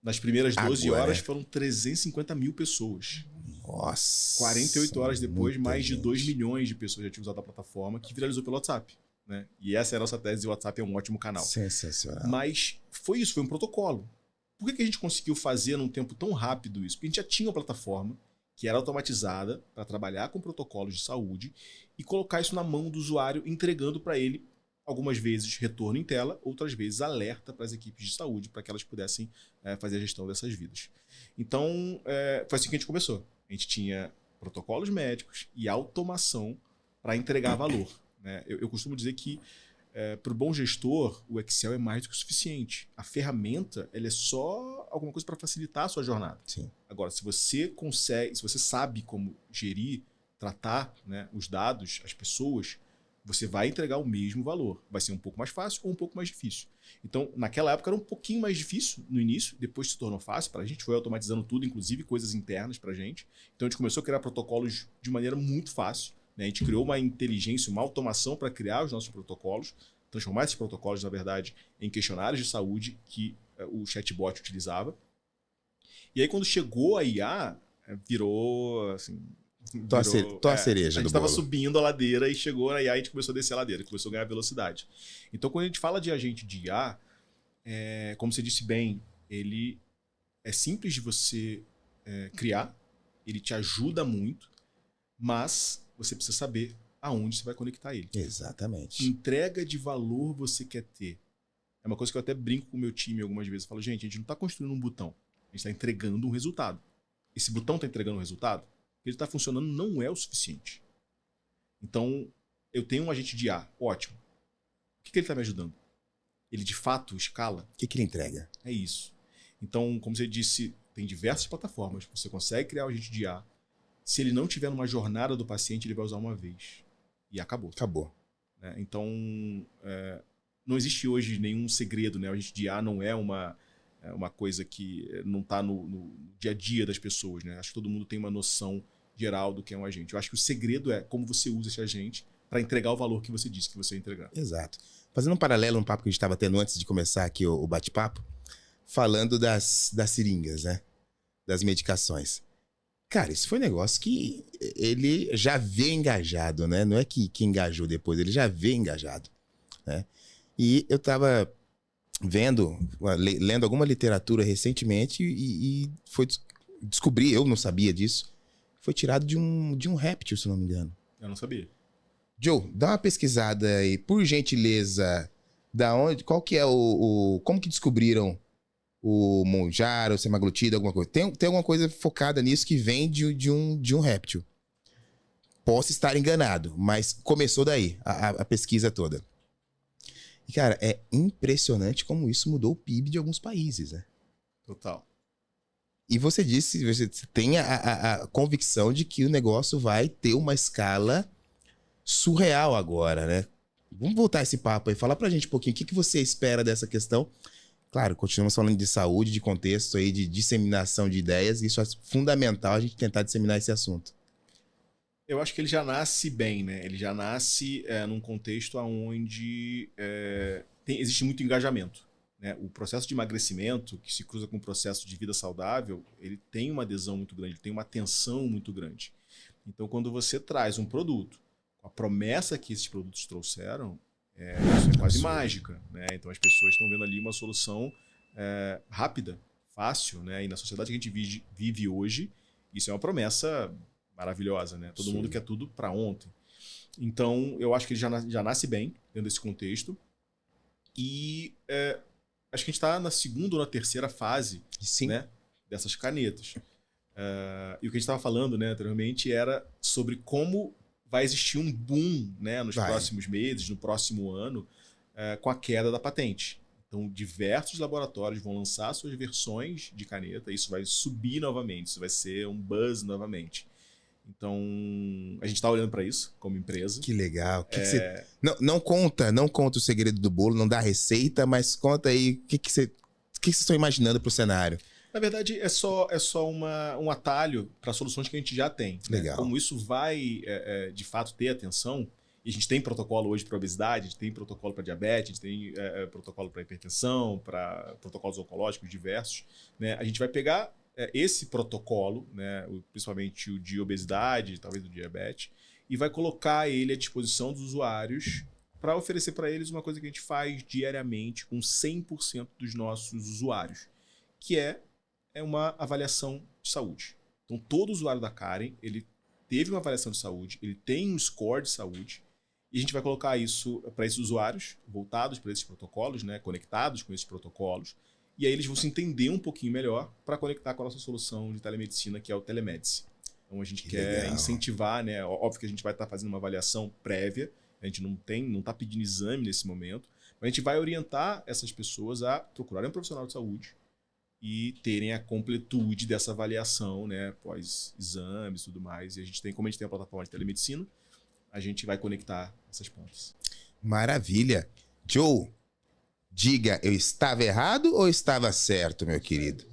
Nas primeiras 12 agora, horas foram 350 mil pessoas. Nossa. 48 horas depois, mais de 2 milhões de pessoas já tinham usado a plataforma, que viralizou pelo WhatsApp. Né? E essa é a nossa tese, o WhatsApp é um ótimo canal. Sensacional. Mas foi isso, foi um protocolo. Por que a gente conseguiu fazer num tempo tão rápido isso? Porque a gente já tinha uma plataforma que era automatizada para trabalhar com protocolos de saúde e colocar isso na mão do usuário, entregando para ele, algumas vezes, retorno em tela, outras vezes, alerta para as equipes de saúde, para que elas pudessem fazer a gestão dessas vidas. Então, foi assim que a gente começou. A gente tinha protocolos médicos e automação para entregar valor. Né? Eu costumo dizer que, para o bom gestor, o Excel é mais do que o suficiente. A ferramenta ela é só alguma coisa para facilitar a sua jornada. Sim. Agora, se você consegue, se você sabe como gerir tratar, né, os dados, as pessoas, você vai entregar o mesmo valor. Vai ser um pouco mais fácil ou um pouco mais difícil. Então, naquela época era um pouquinho mais difícil no início, depois se tornou fácil para a gente, foi automatizando tudo, inclusive coisas internas para a gente. Então, a gente começou a criar protocolos de maneira muito fácil, né? A gente criou uma inteligência, uma automação para criar os nossos protocolos, transformar esses protocolos, na verdade, em questionários de saúde que o chatbot utilizava. E aí, quando chegou a IA, virou, assim... Tô a cereja a gente do estava bolo. subindo a ladeira e chegou na IA e a gente começou a descer a ladeira, começou a ganhar velocidade. Então, quando a gente fala de agente de IA, como você disse bem, ele é simples de você criar, ele te ajuda muito, mas você precisa saber aonde você vai conectar ele. Exatamente. Que entrega de valor você quer ter? É uma coisa que eu até brinco com o meu time algumas vezes. Eu falo, gente, a gente não está construindo um botão, a gente está entregando um resultado. Esse botão está entregando um resultado? Ele está funcionando não é o suficiente. Então, eu tenho um agente de IA, ótimo. O que ele está me ajudando? Ele de fato escala? O que ele entrega? É isso. Então, como você disse, tem diversas plataformas. Você consegue criar um agente de IA. Se ele não tiver numa jornada do paciente, ele vai usar uma vez. E acabou. Acabou. Né? Então, não existe hoje nenhum segredo. Né? O agente de IA não é uma coisa que não está no dia a dia das pessoas. Né? Acho que todo mundo tem uma noção geral do que é um agente. Eu acho que o segredo é como você usa esse agente para entregar o valor que você disse que você ia entregar. Exato. Fazendo um paralelo, um papo que a gente estava tendo antes de começar aqui o bate-papo, falando das seringas, né? Das medicações. Cara, isso foi um negócio que ele já veio engajado, né? Não é que engajou depois, ele já veio engajado, né? E eu estava lendo alguma literatura recentemente e descobri, eu não sabia disso, foi tirado de um réptil, se não me engano. Eu não sabia. Joe, dá uma pesquisada aí, por gentileza, qual que é como que descobriram o monjaro, o semaglutida, alguma coisa. Tem alguma coisa focada nisso que vem de um réptil. Posso estar enganado, mas começou daí, a pesquisa toda. E, cara, é impressionante como isso mudou o PIB de alguns países, né? Total. E você disse, você tem a convicção de que o negócio vai ter uma escala surreal agora, né? Vamos voltar esse papo aí. Fala pra gente um pouquinho o que você espera dessa questão. Claro, continuamos falando de saúde, de contexto aí, de disseminação de ideias. Isso é fundamental a gente tentar disseminar esse assunto. Eu acho que ele já nasce bem, né? Ele já nasce num contexto onde existe muito engajamento. Né? O processo de emagrecimento, que se cruza com o processo de vida saudável, ele tem uma adesão muito grande, ele tem uma atenção muito grande. Então, quando você traz um produto com a promessa que esses produtos trouxeram, isso é quase mágica. Né? Então, as pessoas estão vendo ali uma solução rápida, fácil. Né? E na sociedade que a gente vive hoje, isso é uma promessa maravilhosa. Né? Todo mundo quer tudo para ontem. Então, eu acho que ele já nasce bem dentro desse contexto. E acho que a gente está na segunda ou na terceira fase, né, dessas canetas. E o que a gente estava falando, né, anteriormente era sobre como vai existir um boom, né, nos próximos meses, no próximo ano, com a queda da patente. Então, diversos laboratórios vão lançar suas versões de caneta, isso vai subir novamente, isso vai ser um buzz novamente. Então, a gente está olhando para isso como empresa. Que legal. Não conta o segredo do bolo, não dá receita, mas conta aí o que vocês estão imaginando para o cenário. Na verdade, é só um atalho para soluções que a gente já tem. Legal. Né? Como isso vai, de fato, ter atenção, e a gente tem protocolo hoje para obesidade, a gente tem protocolo para diabetes, a gente tem protocolo para hipertensão, para protocolos oncológicos diversos, né? A gente vai pegar esse protocolo, né, principalmente o de obesidade, talvez o de diabetes, e vai colocar ele à disposição dos usuários para oferecer para eles uma coisa que a gente faz diariamente com 100% dos nossos usuários, que é uma avaliação de saúde. Então, todo usuário da Karen, ele teve uma avaliação de saúde, ele tem um score de saúde, e a gente vai colocar isso para esses usuários, voltados para esses protocolos, né, conectados com esses protocolos, e aí eles vão se entender um pouquinho melhor para conectar com a nossa solução de telemedicina, que é o Telemedicine. Então a gente quer incentivar, né? Óbvio que a gente vai estar fazendo uma avaliação prévia, a gente não está pedindo exame nesse momento, mas a gente vai orientar essas pessoas a procurarem um profissional de saúde e terem a completude dessa avaliação, né, pós-exames e tudo mais. E a gente tem, como a gente tem a plataforma de telemedicina, a gente vai conectar essas pontas. Maravilha. Joe, diga, eu estava errado ou estava certo, meu querido?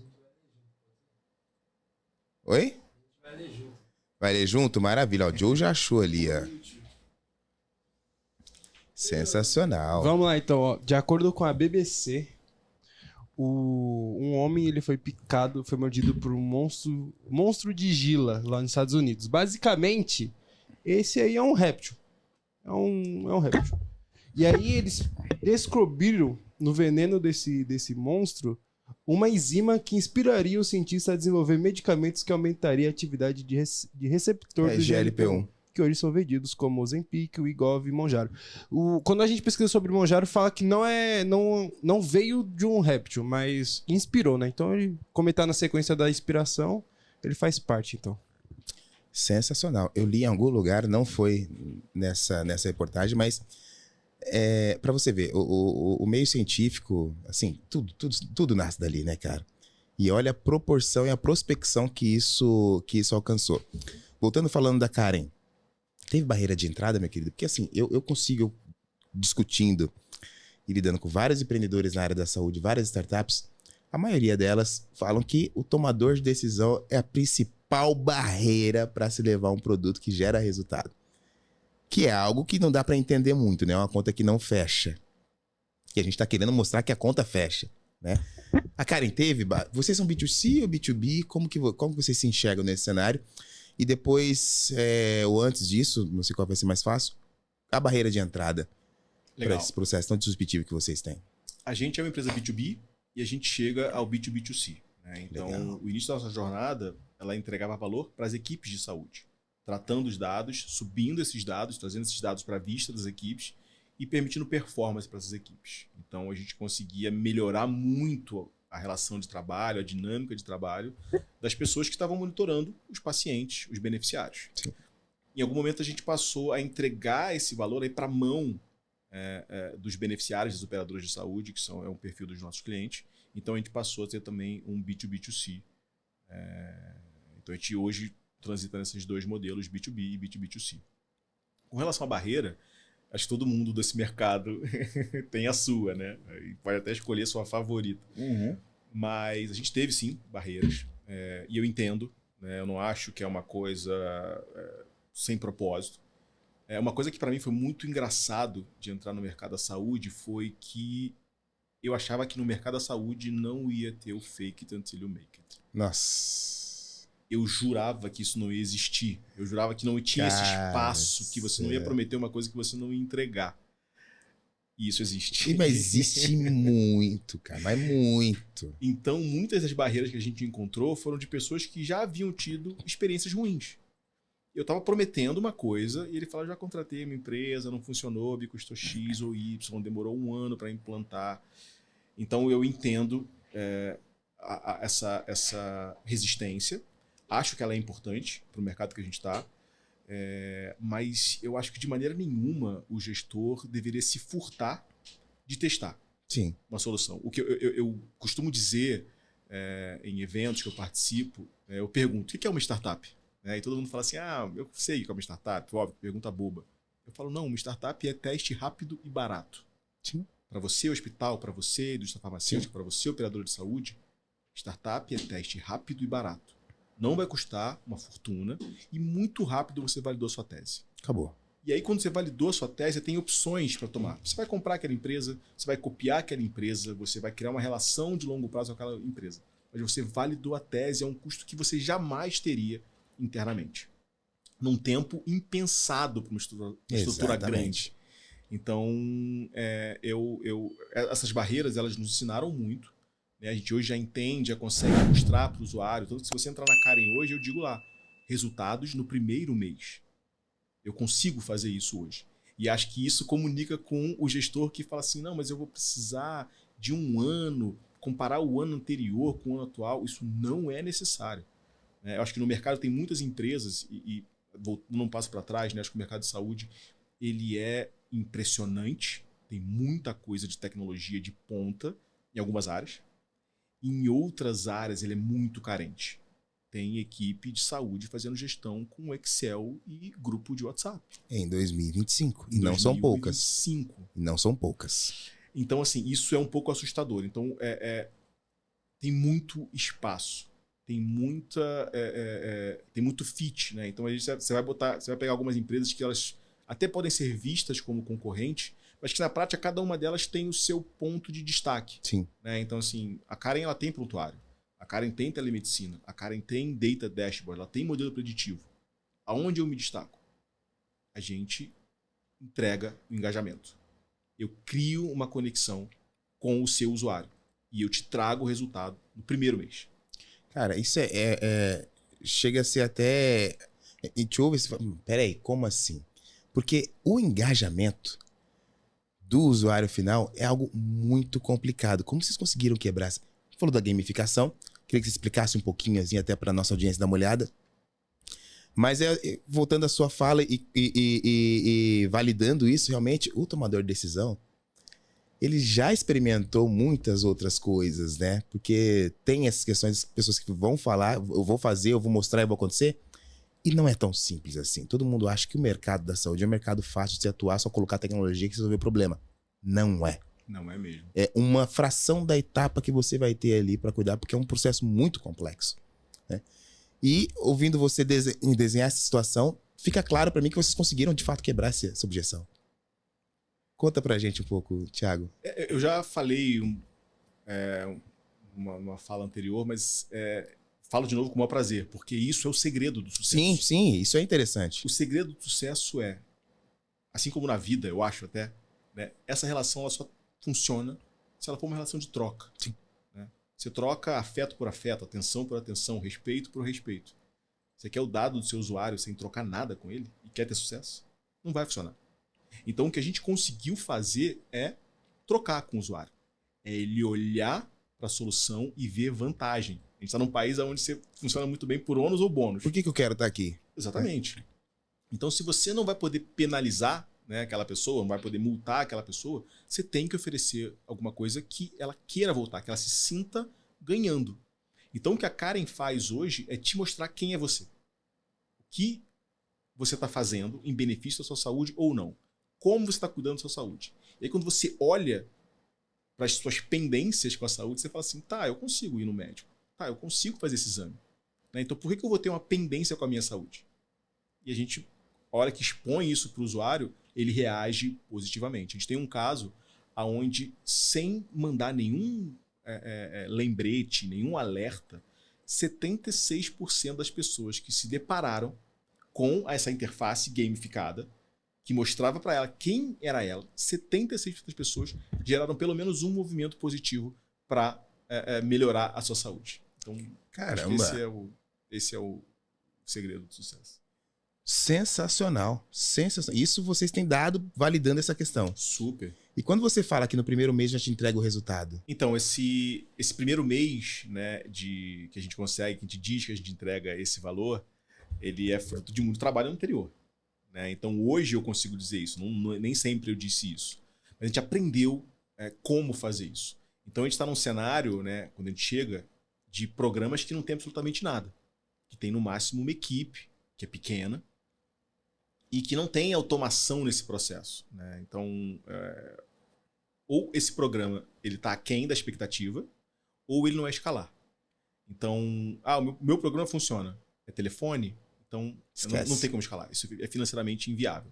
Oi? Vai ler junto? Maravilha. Ó, o Joe já achou ali, ó. Sensacional. Vamos lá, então. Ó. De acordo com a BBC, um homem ele foi picado, foi mordido por um monstro de Gila lá nos Estados Unidos. Basicamente, esse aí é um réptil. É um réptil. E aí eles descobriram no veneno desse monstro uma enzima que inspiraria o cientista a desenvolver medicamentos que aumentariam a atividade de receptor do GLP-1. Que hoje são vendidos como Ozempic, Wegovy e Mounjaro. Quando a gente pesquisa sobre Mounjaro, fala que não veio de um réptil, mas inspirou, né? Então, como ele tá na sequência da inspiração, ele faz parte, então. Sensacional. Eu li em algum lugar, não foi nessa reportagem, mas para você ver, o meio científico, assim, tudo nasce dali, né, cara? E olha a proporção e a prospecção que isso alcançou. Voltando falando da Karen, teve barreira de entrada, meu querido? Porque assim, eu consigo, discutindo e lidando com vários empreendedores na área da saúde, várias startups, a maioria delas falam que o tomador de decisão é a principal barreira para se levar um produto que gera resultado. Que é algo que não dá para entender muito, né? É uma conta que não fecha. E a gente está querendo mostrar que a conta fecha, né? A Karen teve... Vocês são B2C ou B2B? Como que vocês se enxergam nesse cenário? E depois, ou antes disso, não sei qual vai ser mais fácil, a barreira de entrada para esse processo tão disruptivo que vocês têm. A gente é uma empresa B2B e a gente chega ao B2B2C. Né? Então, Legal. o início da nossa jornada, ela entregava valor para as equipes de saúde, tratando os dados, subindo esses dados, trazendo esses dados para a vista das equipes e permitindo performance para essas equipes. Então, a gente conseguia melhorar muito a relação de trabalho, a dinâmica de trabalho das pessoas que estavam monitorando os pacientes, os beneficiários. Sim. Em algum momento a gente passou a entregar esse valor para a mão dos beneficiários, dos operadores de saúde, que é um perfil dos nossos clientes. Então a gente passou a ter também um B2B2C. Então a gente hoje transita nesses dois modelos, B2B e B2B2C. Com relação à barreira, acho que todo mundo desse mercado tem a sua, né? E pode até escolher a sua favorita. Uhum. Mas a gente teve, sim, barreiras. E eu entendo. Né? Eu não acho que é uma coisa sem propósito. Uma coisa que para mim foi muito engraçado de entrar no mercado da saúde foi que eu achava que no mercado da saúde não ia ter o fake it until you make it. Nossa. Eu jurava que isso não ia existir. Eu jurava que não tinha esse espaço, que você não ia prometer uma coisa que você não ia entregar. E isso existe. Mas existe muito, cara. Mas muito. Então, muitas das barreiras que a gente encontrou foram de pessoas que já haviam tido experiências ruins. Eu estava prometendo uma coisa e ele falou, já contratei uma empresa, não funcionou, me custou X ou Y, demorou um ano para implantar. Então, eu entendo essa resistência. Acho que ela é importante para o mercado que a gente está, mas eu acho que de maneira nenhuma o gestor deveria se furtar de testar Sim. uma solução. O que eu costumo dizer em eventos que eu participo, eu pergunto, o que é uma startup? E todo mundo fala assim, eu sei o que é uma startup, óbvio, pergunta boba. Eu falo, não, uma startup é teste rápido e barato. Para você, hospital, para você, indústria farmacêutica, para você, operador de saúde, startup é teste rápido e barato. Não vai custar uma fortuna e muito rápido você validou sua tese. Acabou. E aí, quando você validou a sua tese, você tem opções para tomar. Você vai comprar aquela empresa, você vai copiar aquela empresa, você vai criar uma relação de longo prazo com aquela empresa. Mas você validou a tese a um custo que você jamais teria internamente. Num tempo impensado para uma estrutura grande. Então, essas barreiras, elas nos ensinaram muito. A gente hoje já entende, já consegue mostrar para o usuário. Tanto que se você entrar na Karen hoje, eu digo lá, resultados no primeiro mês. Eu consigo fazer isso hoje. E acho que isso comunica com o gestor que fala assim, não, mas eu vou precisar de um ano, comparar o ano anterior com o ano atual. Isso não é necessário. Eu acho que no mercado tem muitas empresas, e não passo para trás, né? Acho que o mercado de saúde ele é impressionante. Tem muita coisa de tecnologia de ponta em algumas áreas. Em outras áreas, ele é muito carente. Tem equipe de saúde fazendo gestão com Excel e grupo de WhatsApp. Em 2025. E Em não são poucas. 2025. E não são poucas. Então, assim, isso é um pouco assustador. Então, tem muito espaço. Tem muito fit, né? Então, você vai pegar algumas empresas que elas até podem ser vistas como concorrentes, mas que na prática cada uma delas tem o seu ponto de destaque. Sim. Né? Então, assim, a Karen ela tem prontuário, a Karen tem telemedicina, a Karen tem data dashboard, ela tem modelo preditivo. Aonde eu me destaco? A gente entrega o engajamento. Eu crio uma conexão com o seu usuário e eu te trago o resultado no primeiro mês. Cara, isso chega a ser até... A gente ouve e fala, peraí, como assim? Porque o engajamento do usuário final é algo muito complicado. Como vocês conseguiram quebrar? Você falou da gamificação, queria que você explicasse um pouquinho, assim, até para nossa audiência dar uma olhada. Mas voltando à sua fala e validando isso, realmente, o tomador de decisão, ele já experimentou muitas outras coisas, né? Porque tem essas questões, pessoas que vão falar, eu vou fazer, eu vou mostrar, eu vou acontecer. E não é tão simples assim. Todo mundo acha que o mercado da saúde é um mercado fácil de se atuar, só colocar tecnologia que resolver o problema. Não é. Não é mesmo. É uma fração da etapa que você vai ter ali para cuidar, porque é um processo muito complexo, né? E ouvindo você desenhar essa situação, fica claro para mim que vocês conseguiram de fato quebrar essa objeção. Conta pra gente um pouco, Thiago. Eu já falei uma fala anterior, mas falo de novo com o maior prazer, porque isso é o segredo do sucesso. Sim, sim, isso é interessante. O segredo do sucesso assim como na vida, eu acho até, né, essa relação ela só funciona se ela for uma relação de troca. Sim. Né? Você troca afeto por afeto, atenção por atenção, respeito por respeito. Você quer o dado do seu usuário sem trocar nada com ele e quer ter sucesso? Não vai funcionar. Então, o que a gente conseguiu fazer é trocar com o usuário. É ele olhar para a solução e ver vantagem. A gente está num país onde você funciona muito bem por ônus ou bônus. Por que eu quero estar aqui? Exatamente. Então, se você não vai poder penalizar, né, aquela pessoa, não vai poder multar aquela pessoa, você tem que oferecer alguma coisa que ela queira voltar, que ela se sinta ganhando. Então, o que a Karen faz hoje é te mostrar quem é você. O que você está fazendo em benefício da sua saúde ou não. Como você está cuidando da sua saúde. E aí, quando você olha para as suas pendências com a saúde, você fala assim, tá, eu consigo ir no médico. Tá, eu consigo fazer esse exame. Né? Então, por que eu vou ter uma pendência com a minha saúde? E a gente, a hora que expõe isso para o usuário, ele reage positivamente. A gente tem um caso onde, sem mandar nenhum lembrete, nenhum alerta, 76% das pessoas que se depararam com essa interface gamificada, que mostrava para ela quem era ela, 76% das pessoas geraram pelo menos um movimento positivo para melhorar a sua saúde. Então, caramba, acho que esse é o segredo do sucesso. Sensacional, sensacional. Isso vocês têm dado validando essa questão. Super. E quando você fala que no primeiro mês já te entrega o resultado? Então, esse primeiro mês, né, que a gente consegue, que a gente diz que a gente entrega esse valor, ele é fruto de muito trabalho anterior. Né? Então, hoje eu consigo dizer isso. Nem sempre eu disse isso. Mas a gente aprendeu como fazer isso. Então, a gente está num cenário, né, quando a gente chega, de programas que não tem absolutamente nada. Que tem, no máximo, uma equipe, que é pequena, e que não tem automação nesse processo. Né? Então, ou esse programa está aquém da expectativa, ou ele não é escalar. Então, o meu programa funciona. É telefone? Então, não tem como escalar. Isso é financeiramente inviável.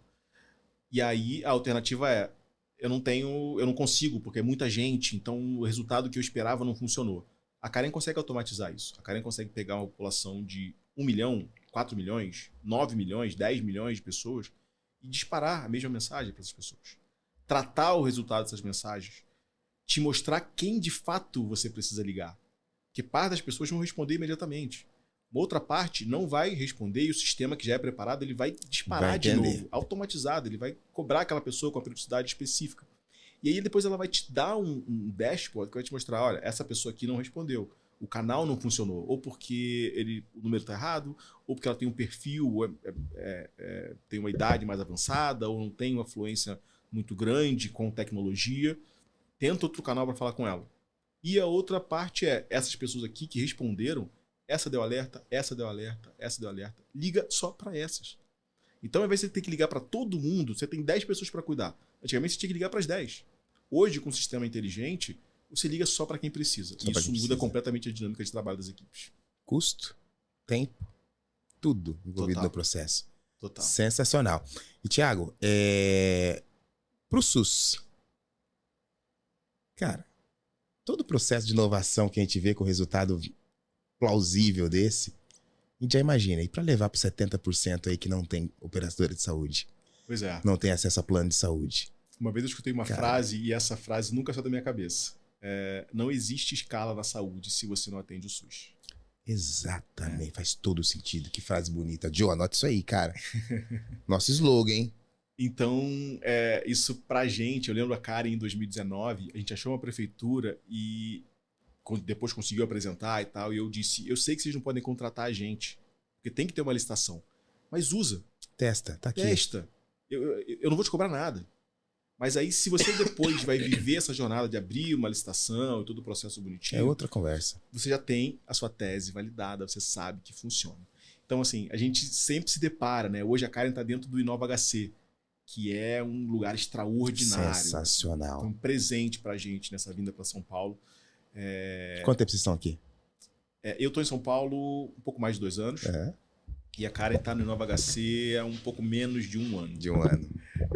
E aí, a alternativa eu não consigo, porque é muita gente, então o resultado que eu esperava não funcionou. A Karen consegue automatizar isso. A Karen consegue pegar uma população de 1 milhão, 4 milhões, 9 milhões, 10 milhões de pessoas e disparar a mesma mensagem para essas pessoas. Tratar o resultado dessas mensagens, te mostrar quem de fato você precisa ligar. Porque parte das pessoas vão responder imediatamente. Uma outra parte não vai responder e o sistema que já é preparado ele vai disparar de novo, automatizado. Ele vai cobrar aquela pessoa com a periodicidade específica. E aí depois ela vai te dar um dashboard que vai te mostrar, olha, essa pessoa aqui não respondeu. O canal não funcionou. Ou porque o número está errado, ou porque ela tem um perfil, tem uma idade mais avançada, ou não tem uma fluência muito grande com tecnologia. Tenta outro canal para falar com ela. E a outra parte é essas pessoas aqui que responderam, essa deu alerta, essa deu alerta, essa deu alerta. Liga só para essas. Então, ao invés de você ter que ligar para todo mundo, você tem 10 pessoas para cuidar. Antigamente, você tinha que ligar para as 10. Hoje, com o sistema inteligente, você liga só para quem precisa. Isso muda completamente a dinâmica de trabalho das equipes. Custo, tempo, tudo envolvido Total. no processo. Total. Sensacional. E, Thiago, pro SUS, cara, todo o processo de inovação que a gente vê com resultado plausível desse, a gente já imagina, e para levar para 70% aí que não tem operadora de saúde, Pois é. não tem acesso a plano de saúde. Uma vez eu escutei uma frase, e essa frase nunca saiu da minha cabeça. Não existe escala na saúde se você não atende o SUS. Exatamente, faz todo sentido. Que frase bonita. Joe, anota isso aí, cara. Nosso slogan, hein? Então, isso pra gente, eu lembro a Karen em 2019, a gente achou uma prefeitura e depois conseguiu apresentar e tal, e eu disse, eu sei que vocês não podem contratar a gente, porque tem que ter uma licitação, mas usa, Testa, tá aqui. testa, eu não vou te cobrar nada. Mas aí, se você depois vai viver essa jornada de abrir uma licitação e todo o processo bonitinho, É outra conversa. você já tem a sua tese validada, você sabe que funciona. Então, assim, a gente sempre se depara, né? Hoje a Karen está dentro do InovaHC, que é um lugar extraordinário. Sensacional. Foi um presente pra gente nessa vinda para São Paulo. Quanto tempo vocês estão aqui? Eu estou em São Paulo um pouco mais de 2 anos. E a Karen está no InovaHC há um pouco menos de 1 ano. De 1 ano.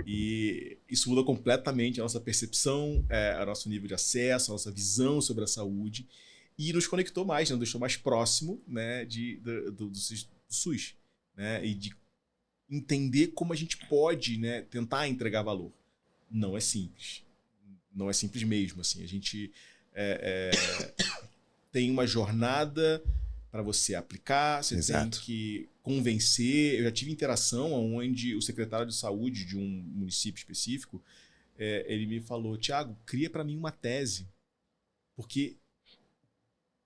E isso muda completamente a nossa percepção, o nosso nível de acesso, a nossa visão sobre a saúde. E nos conectou mais, nos deixou mais próximo, né, do SUS. Né, e de entender como a gente pode, né, tentar entregar valor. Não é simples. Não é simples mesmo. Assim. A gente tem uma jornada para você aplicar, você Exato. tem que convencer. Eu já tive interação onde o secretário de saúde de um município específico, ele me falou, Thiago, cria para mim uma tese, porque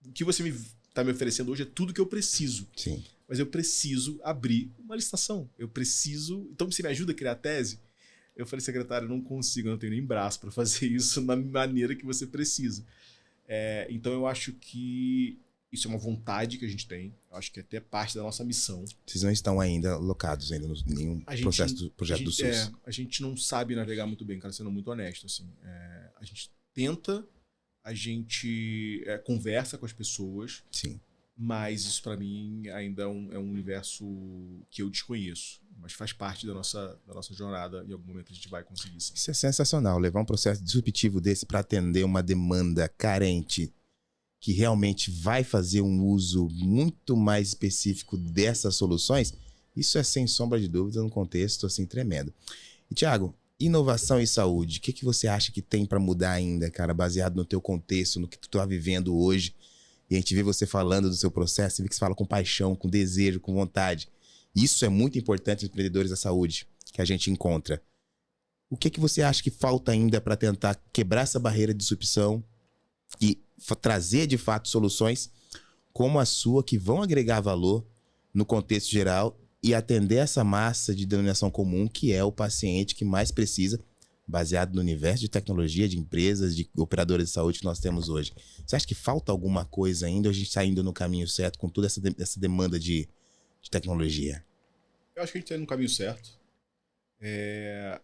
o que você está me oferecendo hoje é tudo que eu preciso. Sim. Mas eu preciso abrir uma licitação. Eu preciso... Então, você me ajuda a criar a tese? Eu falei, secretário, eu não consigo, eu não tenho nem braço para fazer isso na maneira que você precisa. Então, eu acho que isso é uma vontade que a gente tem. Eu acho que é até parte da nossa missão. Vocês não estão ainda alocados ainda em nenhum projeto do SUS. A gente não sabe navegar muito bem, cara, sendo muito honesto. Assim. A gente tenta, a gente conversa com as pessoas. Sim. Mas isso para mim ainda é um universo que eu desconheço. Mas faz parte da nossa jornada. Em algum momento a gente vai conseguir, sim. Isso é sensacional. Levar um processo disruptivo desse para atender uma demanda carente que realmente vai fazer um uso muito mais específico dessas soluções, isso é sem sombra de dúvida num contexto assim tremendo. E, Thiago, inovação e saúde, o que você acha que tem para mudar ainda, cara, baseado no teu contexto, no que tu está vivendo hoje? E a gente vê você falando do seu processo, e vê que você fala com paixão, com desejo, com vontade. Isso é muito importante nos empreendedores da saúde que a gente encontra. O que você acha que falta ainda para tentar quebrar essa barreira de disrupção e trazer, de fato, soluções como a sua, que vão agregar valor no contexto geral e atender essa massa de denominação comum, que é o paciente que mais precisa, baseado no universo de tecnologia, de empresas, de operadoras de saúde que nós temos hoje? Você acha que falta alguma coisa ainda ou a gente está indo no caminho certo com toda essa demanda de tecnologia? Eu acho que a gente está indo no caminho certo.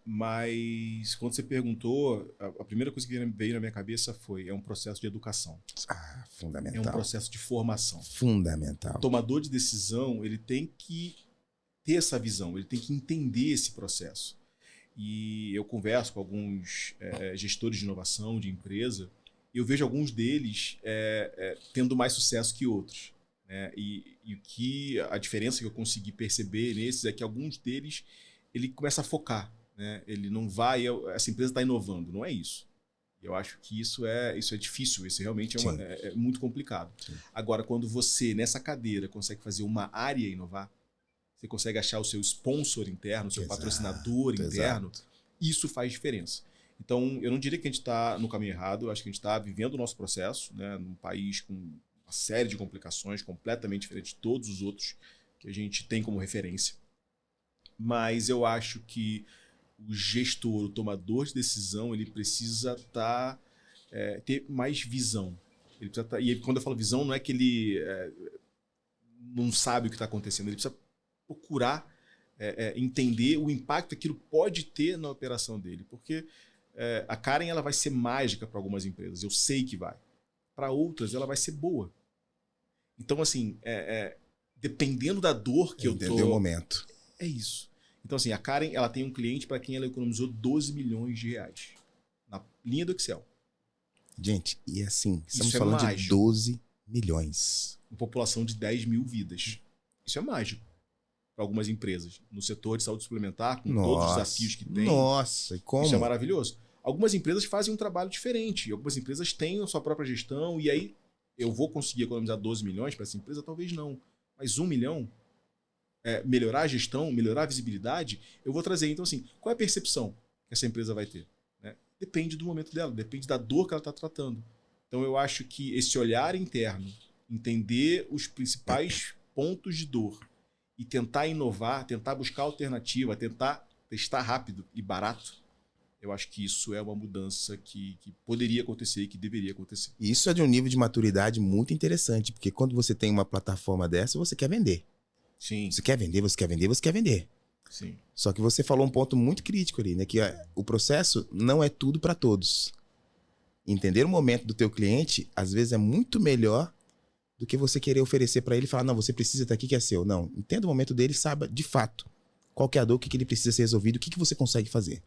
Mas quando você perguntou, a primeira coisa que veio na minha cabeça foi: é um processo de educação. Fundamental. É um processo de formação. Fundamental. O tomador de decisão, ele tem que ter essa visão, ele tem que entender esse processo. E eu converso com alguns gestores de inovação, de empresa, e eu vejo alguns deles tendo mais sucesso que outros. Né? E a diferença que eu consegui perceber nesses é que alguns deles ele começa a focar. Né? Ele não vai... Essa empresa está inovando, não é isso. Eu acho que isso é difícil, isso realmente é muito complicado. Sim. Agora, quando você, nessa cadeira, consegue fazer uma área inovar, você consegue achar o seu sponsor interno, o seu patrocinador interno, isso faz diferença. Então, eu não diria que a gente está no caminho errado, eu acho que a gente está vivendo o nosso processo, né, num país com uma série de complicações completamente diferentes de todos os outros que a gente tem como referência. Mas eu acho que o gestor, o tomador de decisão, ele precisa ter mais visão. Ele precisa e quando eu falo visão, não é que ele não sabe o que está acontecendo. Ele precisa procurar entender o impacto que aquilo pode ter na operação dele. Porque a Karen ela vai ser mágica para algumas empresas. Eu sei que vai. Para outras, ela vai ser boa. Então, assim, dependendo da dor que eu tô... Entender o momento. É isso. Então, assim, a Karen ela tem um cliente para quem ela economizou 12 milhões de reais. Na linha do Excel. Gente, e assim, estamos Isso falando de mágico. 12 milhões. Uma população de 10 mil vidas. Isso é mágico para algumas empresas. No setor de saúde suplementar, com todos os desafios que tem. Nossa, e como? Isso é maravilhoso. Algumas empresas fazem um trabalho diferente. Algumas empresas têm a sua própria gestão. E aí, eu vou conseguir economizar 12 milhões para essa empresa? Talvez não. Mas 1 milhão, melhorar a gestão, melhorar a visibilidade, eu vou trazer. Então, assim, qual é a percepção que essa empresa vai ter? Depende do momento dela, depende da dor que ela está tratando. Então, eu acho que esse olhar interno, entender os principais pontos de dor e tentar inovar, tentar buscar alternativa, tentar testar rápido e barato, eu acho que isso é uma mudança que poderia acontecer e que deveria acontecer. Isso é de um nível de maturidade muito interessante, porque quando você tem uma plataforma dessa, você quer vender. Sim, Você quer vender, você quer vender, você quer vender. sim. Só que você falou um ponto muito crítico ali, né? Que o processo não é tudo para todos. Entender o momento do teu cliente, às vezes, é muito melhor do que você querer oferecer para ele e falar, não, você precisa estar aqui que é seu. Não, entenda o momento dele e saiba, de fato, qual que é a dor, o que ele precisa ser resolvido, o que você consegue fazer.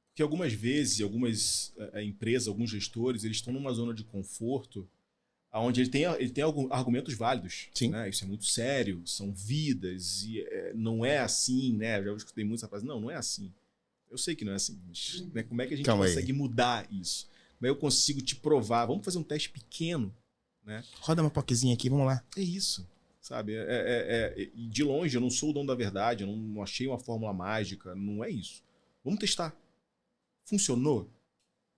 Porque algumas vezes, algumas empresas, alguns gestores, eles estão numa zona de conforto onde ele tem argumentos válidos. Sim. Né? Isso é muito sério, são vidas, e não é assim, né? Eu já escutei muita frase, não é assim. Eu sei que não é assim, mas né, como é que a gente consegue mudar isso? Como é que eu consigo te provar? Vamos fazer um teste pequeno, né? Roda uma poquezinha aqui, vamos lá. É isso, sabe? E de longe, eu não sou o dono da verdade, eu não achei uma fórmula mágica, não é isso. Vamos testar. Funcionou?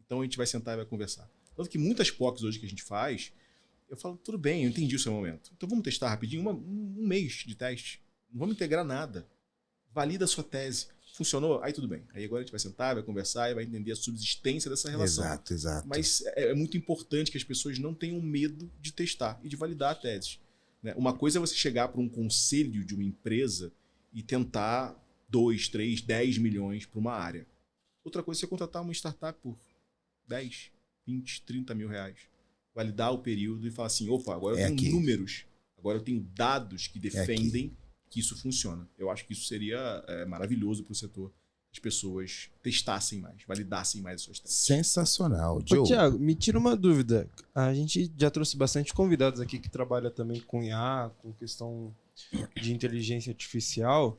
Então a gente vai sentar e vai conversar. Tanto que muitas POCs hoje que a gente faz, eu falo, tudo bem, eu entendi o seu momento. Então vamos testar rapidinho, um mês de teste. Não vamos integrar nada. Valida a sua tese. Funcionou? Aí tudo bem. Aí agora a gente vai sentar, vai conversar e vai entender a subsistência dessa relação. Exato, exato. Mas é muito importante que as pessoas não tenham medo de testar e de validar a tese. Né? Uma coisa é você chegar para um conselho de uma empresa e tentar 2, 3, 10 milhões para uma área. Outra coisa é você contratar uma startup por 10, 20, 30 mil reais. Validar o período e falar assim, opa, agora eu tenho números, agora eu tenho dados que defendem que isso funciona. Eu acho que isso seria maravilhoso para o setor. As pessoas testassem mais, validassem mais as suas testes. Sensacional. Joe. Ô, Thiago, me tira uma dúvida. A gente já trouxe bastante convidados aqui que trabalham também com IA, com questão de inteligência artificial.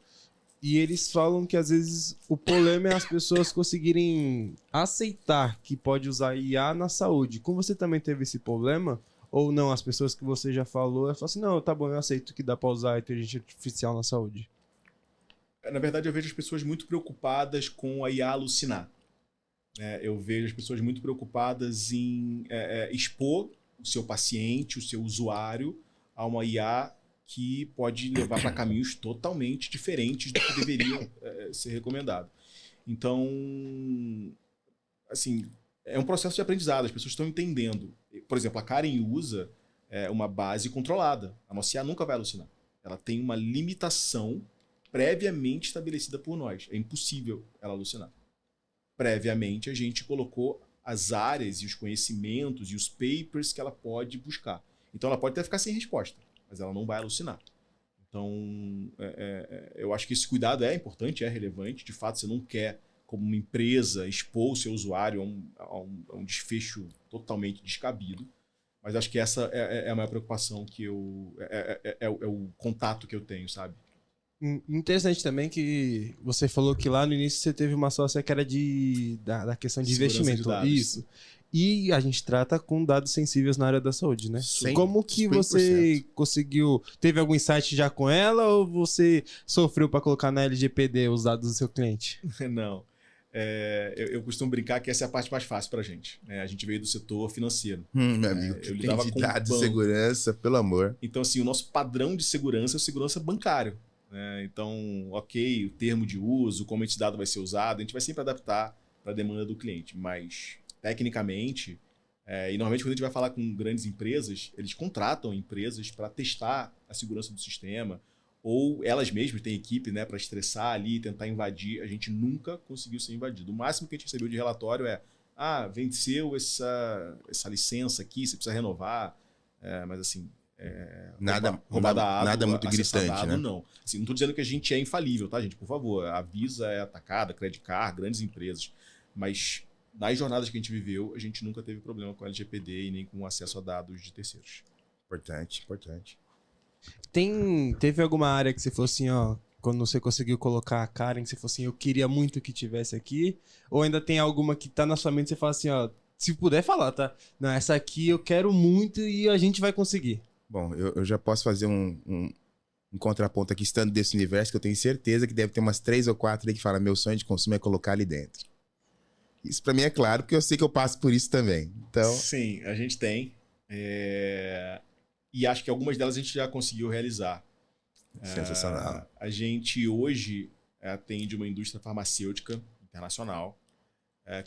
E eles falam que às vezes o problema é as pessoas conseguirem aceitar que pode usar IA na saúde. Como você também teve esse problema, ou não, as pessoas que você já falou, elas falam assim, não, tá bom, eu aceito que dá para usar a inteligência artificial na saúde. Na verdade, eu vejo as pessoas muito preocupadas com a IA alucinar. Eu vejo as pessoas muito preocupadas em expor o seu paciente, o seu usuário, a uma IA que pode levar para caminhos totalmente diferentes do que deveriam ser recomendado. Então, assim, é um processo de aprendizado, as pessoas estão entendendo. Por exemplo, a Karen usa uma base controlada. A nossa IA nunca vai alucinar. Ela tem uma limitação previamente estabelecida por nós. É impossível ela alucinar. Previamente, a gente colocou as áreas e os conhecimentos e os papers que ela pode buscar. Então, ela pode até ficar sem resposta, mas ela não vai alucinar. Então, eu acho que esse cuidado é importante, é relevante. De fato, você não quer, como uma empresa, expor o seu usuário a um desfecho totalmente descabido. Mas acho que essa é a maior preocupação que é o contato que eu tenho, sabe? Interessante também que você falou que lá no início você teve uma sócia que era da questão de investimento. Isso. E a gente trata com dados sensíveis na área da saúde, né? 100%. Como que você conseguiu... Teve algum insight já com ela ou você sofreu para colocar na LGPD os dados do seu cliente? Não. Eu costumo brincar que essa é a parte mais fácil para a gente. A gente veio do setor financeiro. Meu amigo, eu tem lidava de com dados de banco. segurança, pelo amor. Então, assim, o nosso padrão de segurança é o segurança bancário. Então, ok, o termo de uso, como esse dado vai ser usado, a gente vai sempre adaptar para a demanda do cliente. Mas, tecnicamente, E normalmente quando a gente vai falar com grandes empresas, eles contratam empresas para testar a segurança do sistema, ou elas mesmas têm equipe, né, para estressar ali, tentar invadir. A gente nunca conseguiu ser invadido. O máximo que a gente recebeu de relatório é: venceu essa licença aqui, você precisa renovar. Mas assim, roubar dado, nada muito gritante, dado, né? não. Assim, não estou dizendo que a gente é infalível, tá, gente? Por favor, a Visa é atacada, Credit Card, grandes empresas. Mas nas jornadas que a gente viveu, a gente nunca teve problema com LGPD e nem com acesso a dados de terceiros. Importante. Teve alguma área que você falou assim, ó, quando você conseguiu colocar a cara em que você falou assim, eu queria muito que tivesse aqui? Ou ainda tem alguma que tá na sua mente e você fala assim, ó, se puder falar, tá? Não, essa aqui eu quero muito e a gente vai conseguir. Bom, eu já posso fazer um contraponto aqui, estando desse universo, que eu tenho certeza que deve ter umas 3 ou 4 aí que falam: meu sonho de consumo é colocar ali dentro. Isso pra mim é claro, porque eu sei que eu passo por isso também. Então, sim, a gente tem. E acho que algumas delas a gente já conseguiu realizar. sensacional. A gente hoje atende uma indústria farmacêutica internacional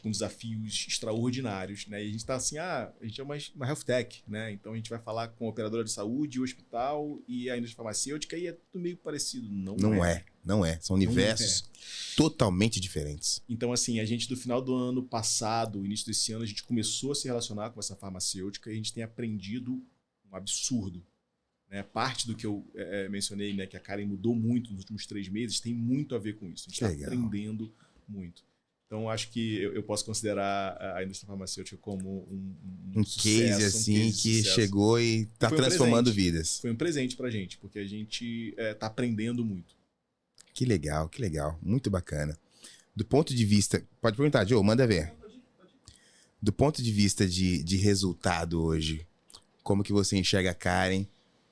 com desafios extraordinários, né? E a gente está assim, a gente é uma health tech, né? Então a gente vai falar com a operadora de saúde, o hospital e a indústria farmacêutica, e é tudo meio parecido. Não é. São universos totalmente diferentes. Então, assim, a gente do final do ano passado, início desse ano, a gente começou a se relacionar com essa farmacêutica e a gente tem aprendido um absurdo. Né? Parte do que eu mencionei, né, que a Karen mudou muito nos últimos 3 meses, tem muito a ver com isso. A gente está aprendendo muito. Então, acho que eu posso considerar a indústria farmacêutica como um case assim que chegou e está transformando vidas. Foi um presente pra gente, porque a gente está aprendendo muito. Que legal. Muito bacana. Do ponto de vista... Pode perguntar, Joe, manda ver. Do ponto de vista de resultado hoje, como que você enxerga a Karen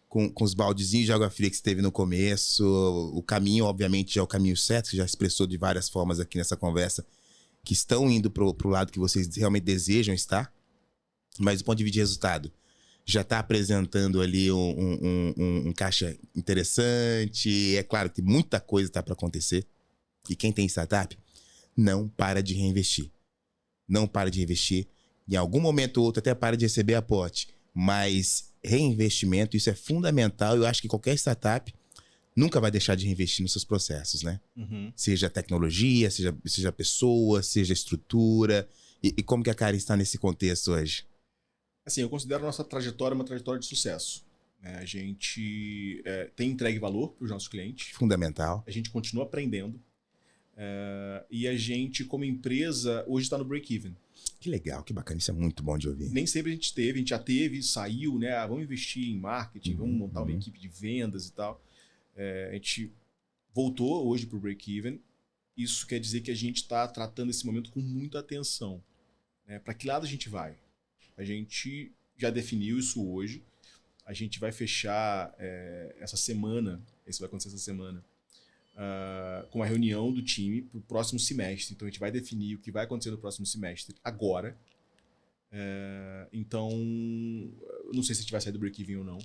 com os baldezinhos de água fria que você teve no começo? O caminho, obviamente, já é o caminho certo, que já expressou de várias formas aqui nessa conversa, que estão indo pro lado que vocês realmente desejam estar. Mas do ponto de vista de resultado, já está apresentando ali um caixa interessante. É claro que muita coisa está para acontecer. E quem tem startup não para de reinvestir. Não para de investir. Em algum momento ou outro até para de receber aporte. Mas reinvestimento, isso é fundamental. Eu acho que qualquer startup nunca vai deixar de reinvestir nos seus processos, né? Uhum. Seja tecnologia, seja pessoa, seja estrutura. E como que a Karen está nesse contexto hoje? Assim, eu considero a nossa trajetória uma trajetória de sucesso. A gente tem entregue valor para os nossos clientes. Fundamental. A gente continua aprendendo. E a gente, como empresa, hoje está no break-even. Que legal, que bacana. Isso é muito bom de ouvir. Nem sempre a gente já teve, saiu, né? Vamos investir em marketing, vamos montar uma equipe de vendas e tal. A gente voltou hoje para o break-even. Isso quer dizer que a gente está tratando esse momento com muita atenção. Para que lado a gente vai? A gente já definiu isso hoje. A gente vai fechar essa semana, isso vai acontecer essa semana, com uma reunião do time para o próximo semestre. Então a gente vai definir o que vai acontecer no próximo semestre agora. Então, eu não sei se a gente vai sair do break-even ou não.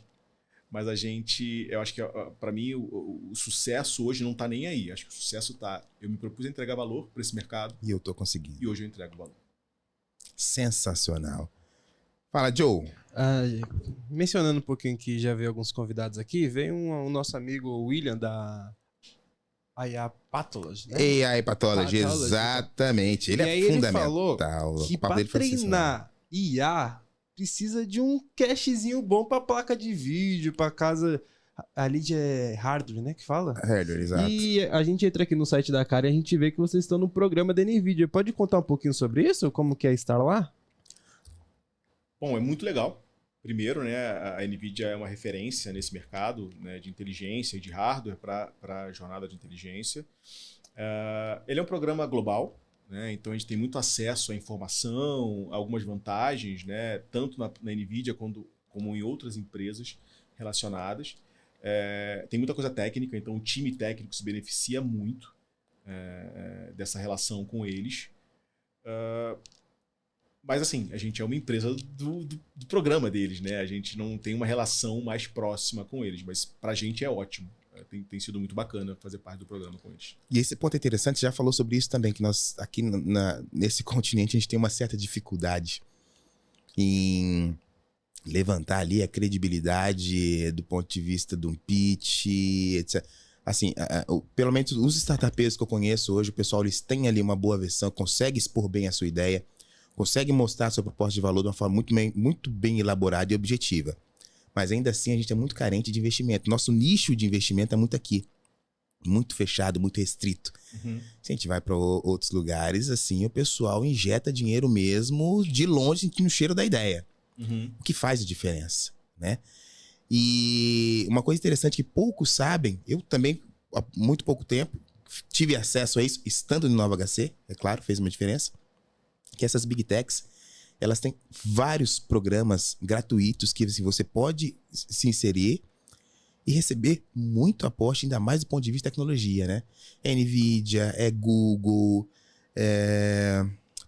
Mas eu acho que para mim o sucesso hoje não está nem aí. Acho que o sucesso está... Eu me propus a entregar valor para esse mercado. E eu estou conseguindo. E hoje eu entrego valor. Sensacional. Fala, Joe. Mencionando um pouquinho que já veio alguns convidados aqui, veio o nosso amigo William da AI Pathology, né? AI Pathology, exatamente. Ele é fundamental. Ele falou que para treinar IA precisa de um cachezinho bom para placa de vídeo, para casa... Ali é hardware, né? Que fala? Hardware, exato. E a gente entra aqui no site da Karen e a gente vê que vocês estão no programa da NVIDIA. Pode contar um pouquinho sobre isso? Como que é estar lá? Bom, é muito legal. Primeiro, né, a NVIDIA é uma referência nesse mercado, né, de inteligência e de hardware para a jornada de inteligência. Ele é um programa global, né, então a gente tem muito acesso à informação, algumas vantagens, né, tanto na NVIDIA como em outras empresas relacionadas. Tem muita coisa técnica, então o time técnico se beneficia muito dessa relação com eles. Mas assim, a gente é uma empresa do programa deles, né? A gente não tem uma relação mais próxima com eles, mas pra gente é ótimo. Tem sido muito bacana fazer parte do programa com eles. E esse ponto é interessante, já falou sobre isso também, que nós aqui nesse continente a gente tem uma certa dificuldade em levantar ali a credibilidade do ponto de vista de um pitch, etc. Assim, pelo menos os startupeiros que eu conheço hoje, o pessoal, eles têm ali uma boa versão, consegue expor bem a sua ideia, consegue mostrar a sua proposta de valor de uma forma muito bem elaborada e objetiva. Mas ainda assim, a gente é muito carente de investimento. Nosso nicho de investimento é muito aqui. Muito fechado, muito restrito. Se a gente vai para outros lugares, assim, o pessoal injeta dinheiro mesmo de longe, sentindo o cheiro da ideia. O que faz a diferença, né? E uma coisa interessante que poucos sabem, eu também, há muito pouco tempo, tive acesso a isso, estando no Nova HC, é claro, fez uma diferença, que essas Big Techs, elas têm vários programas gratuitos que assim, você pode se inserir e receber muito aporte, ainda mais do ponto de vista de tecnologia, né? É NVIDIA, é Google,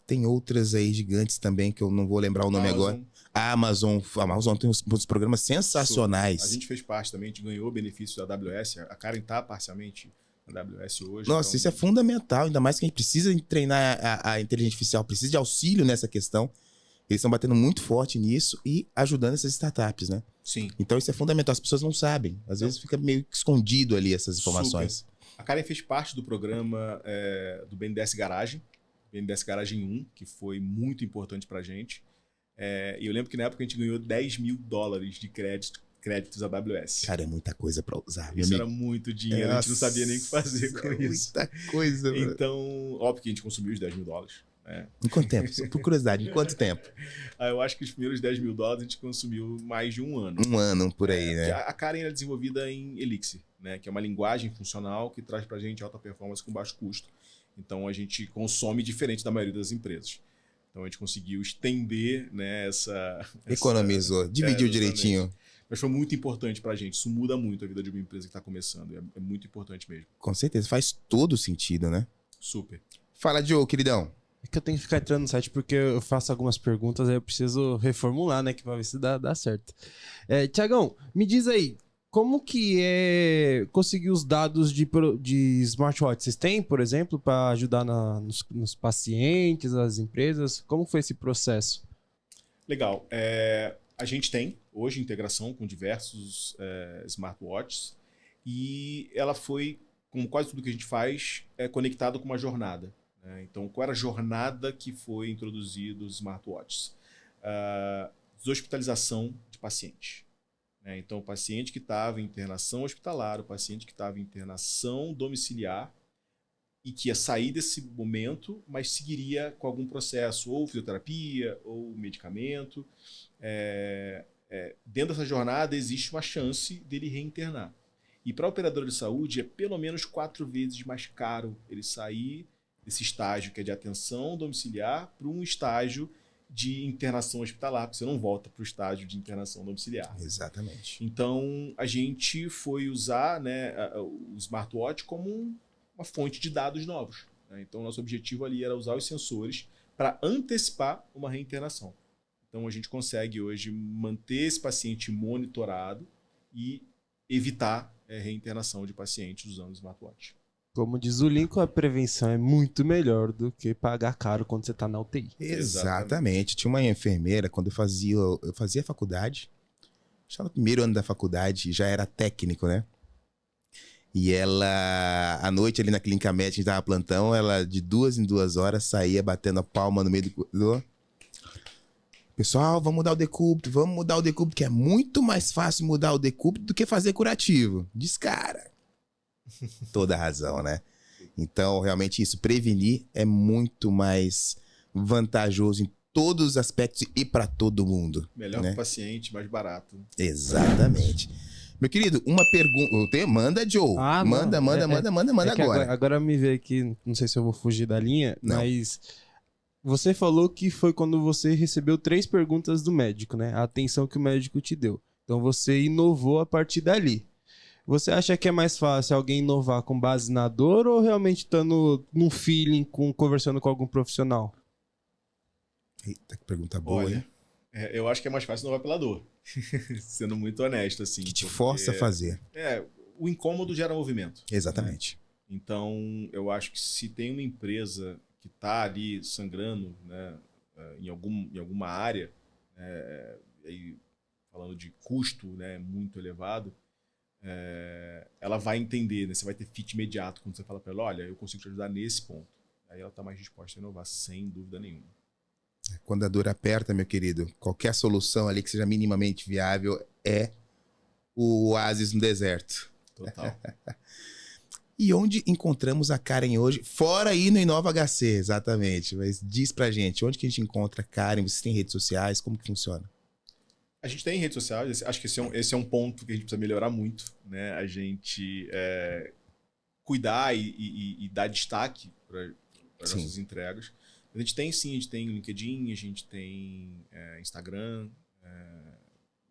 tem outras aí gigantes também, que eu não vou lembrar o nome agora. A Amazon tem uns programas sensacionais. A gente fez parte também, a gente ganhou benefícios da AWS, a Karen está parcialmente na AWS hoje. Nossa, então... isso é fundamental, ainda mais que a gente precisa treinar a inteligência artificial, precisa de auxílio nessa questão. Eles estão batendo muito forte nisso e ajudando essas startups, né? Sim. Então isso é fundamental, as pessoas não sabem. Às vezes fica meio escondido ali essas informações. Super. A Karen fez parte do programa do BNDES Garagem, BNDES Garagem 1, que foi muito importante pra gente. E eu lembro que na época a gente ganhou $10 mil de créditos AWS. Cara, é muita coisa pra usar. Isso era muito dinheiro, a gente não sabia nem o que fazer com isso. Muita coisa, mano. Então, óbvio que a gente consumiu os $10 mil. Em quanto tempo? Só por curiosidade, em quanto tempo? Eu acho que os primeiros $10 mil a gente consumiu mais de um ano. Um ano, por aí, né? A Karen é desenvolvida em Elixir, né? Que é uma linguagem funcional que traz pra gente alta performance com baixo custo. Então, a gente consome diferente da maioria das empresas. Então, a gente conseguiu estender, né, Economizou, dividiu direitinho. Mas foi muito importante pra gente. Isso muda muito a vida de uma empresa que está começando. É muito importante mesmo. Com certeza, faz todo sentido, né? Super. Fala, Diogo, queridão. É que eu tenho que ficar entrando no site porque eu faço algumas perguntas, aí eu preciso reformular, né? Que pra ver se dá certo. Tiagão, me diz aí, como que é conseguir os dados de smartwatch? Vocês têm, por exemplo, para ajudar nos pacientes, as empresas? Como foi esse processo? Legal. A gente tem hoje integração com diversos smartwatches e ela foi, como quase tudo que a gente faz, conectado com uma jornada. Então, qual era a jornada que foi introduzido os smartwatches? Deshospitalização de pacientes. Então, o paciente que estava em internação hospitalar, o paciente que estava em internação domiciliar e que ia sair desse momento, mas seguiria com algum processo, ou fisioterapia, ou medicamento. Dentro dessa jornada, existe uma chance dele reinternar. E para a operadora de saúde, é pelo menos 4 vezes mais caro ele sair desse estágio que é de atenção domiciliar para um estágio de internação hospitalar, porque você não volta para o estágio de internação domiciliar. Exatamente. Então, a gente foi usar, né, o smartwatch como uma fonte de dados novos. Então, nosso objetivo ali era usar os sensores para antecipar uma reinternação. Então, a gente consegue hoje manter esse paciente monitorado e evitar reinternação de pacientes usando o smartwatch. Como diz o Lincoln, a prevenção é muito melhor do que pagar caro quando você está na UTI. Exatamente. Tinha uma enfermeira, quando eu fazia faculdade, estava no primeiro ano da faculdade, já era técnico, né? E ela, à noite ali na clínica médica, a gente dava plantão, ela de 2 em 2 horas saía batendo a palma no meio do corredor. Pessoal, vamos mudar o decúbito, que é muito mais fácil mudar o decúbito do que fazer curativo. Diz, cara. Toda a razão, né? Então, realmente isso, prevenir é muito mais vantajoso em todos os aspectos e para todo mundo. Melhor para o paciente, mais barato. Exatamente. Meu querido, uma pergunta. Manda, Joe. Manda agora. Agora me vê aqui, não sei se eu vou fugir da linha, mas você falou que foi quando você recebeu 3 perguntas do médico, né? A atenção que o médico te deu. Então você inovou a partir dali. Você acha que é mais fácil alguém inovar com base na dor ou realmente estando num feeling, conversando com algum profissional? Eita, que pergunta boa, Olha, hein? Eu acho que é mais fácil inovar pela dor. Sendo muito honesto, assim. Que te força a fazer. O incômodo gera movimento. Exatamente. Né? Então, eu acho que se tem uma empresa que está ali sangrando, né, em alguma área, aí, falando de custo, né, muito elevado, ela vai entender, né? Você vai ter fit imediato quando você fala para ela, olha, eu consigo te ajudar nesse ponto. Aí ela está mais disposta a inovar, sem dúvida nenhuma. Quando a dor aperta, meu querido, qualquer solução ali que seja minimamente viável é o oásis no deserto. Total. E onde encontramos a Karen hoje? Fora aí no Inova HC, exatamente. Mas diz pra gente, onde que a gente encontra a Karen? Vocês têm redes sociais? Como que funciona? A gente tem redes sociais, acho que esse é um ponto que a gente precisa melhorar muito, né? A gente cuidar e dar destaque para as nossas entregas. A gente tem sim, a gente tem LinkedIn, a gente tem Instagram.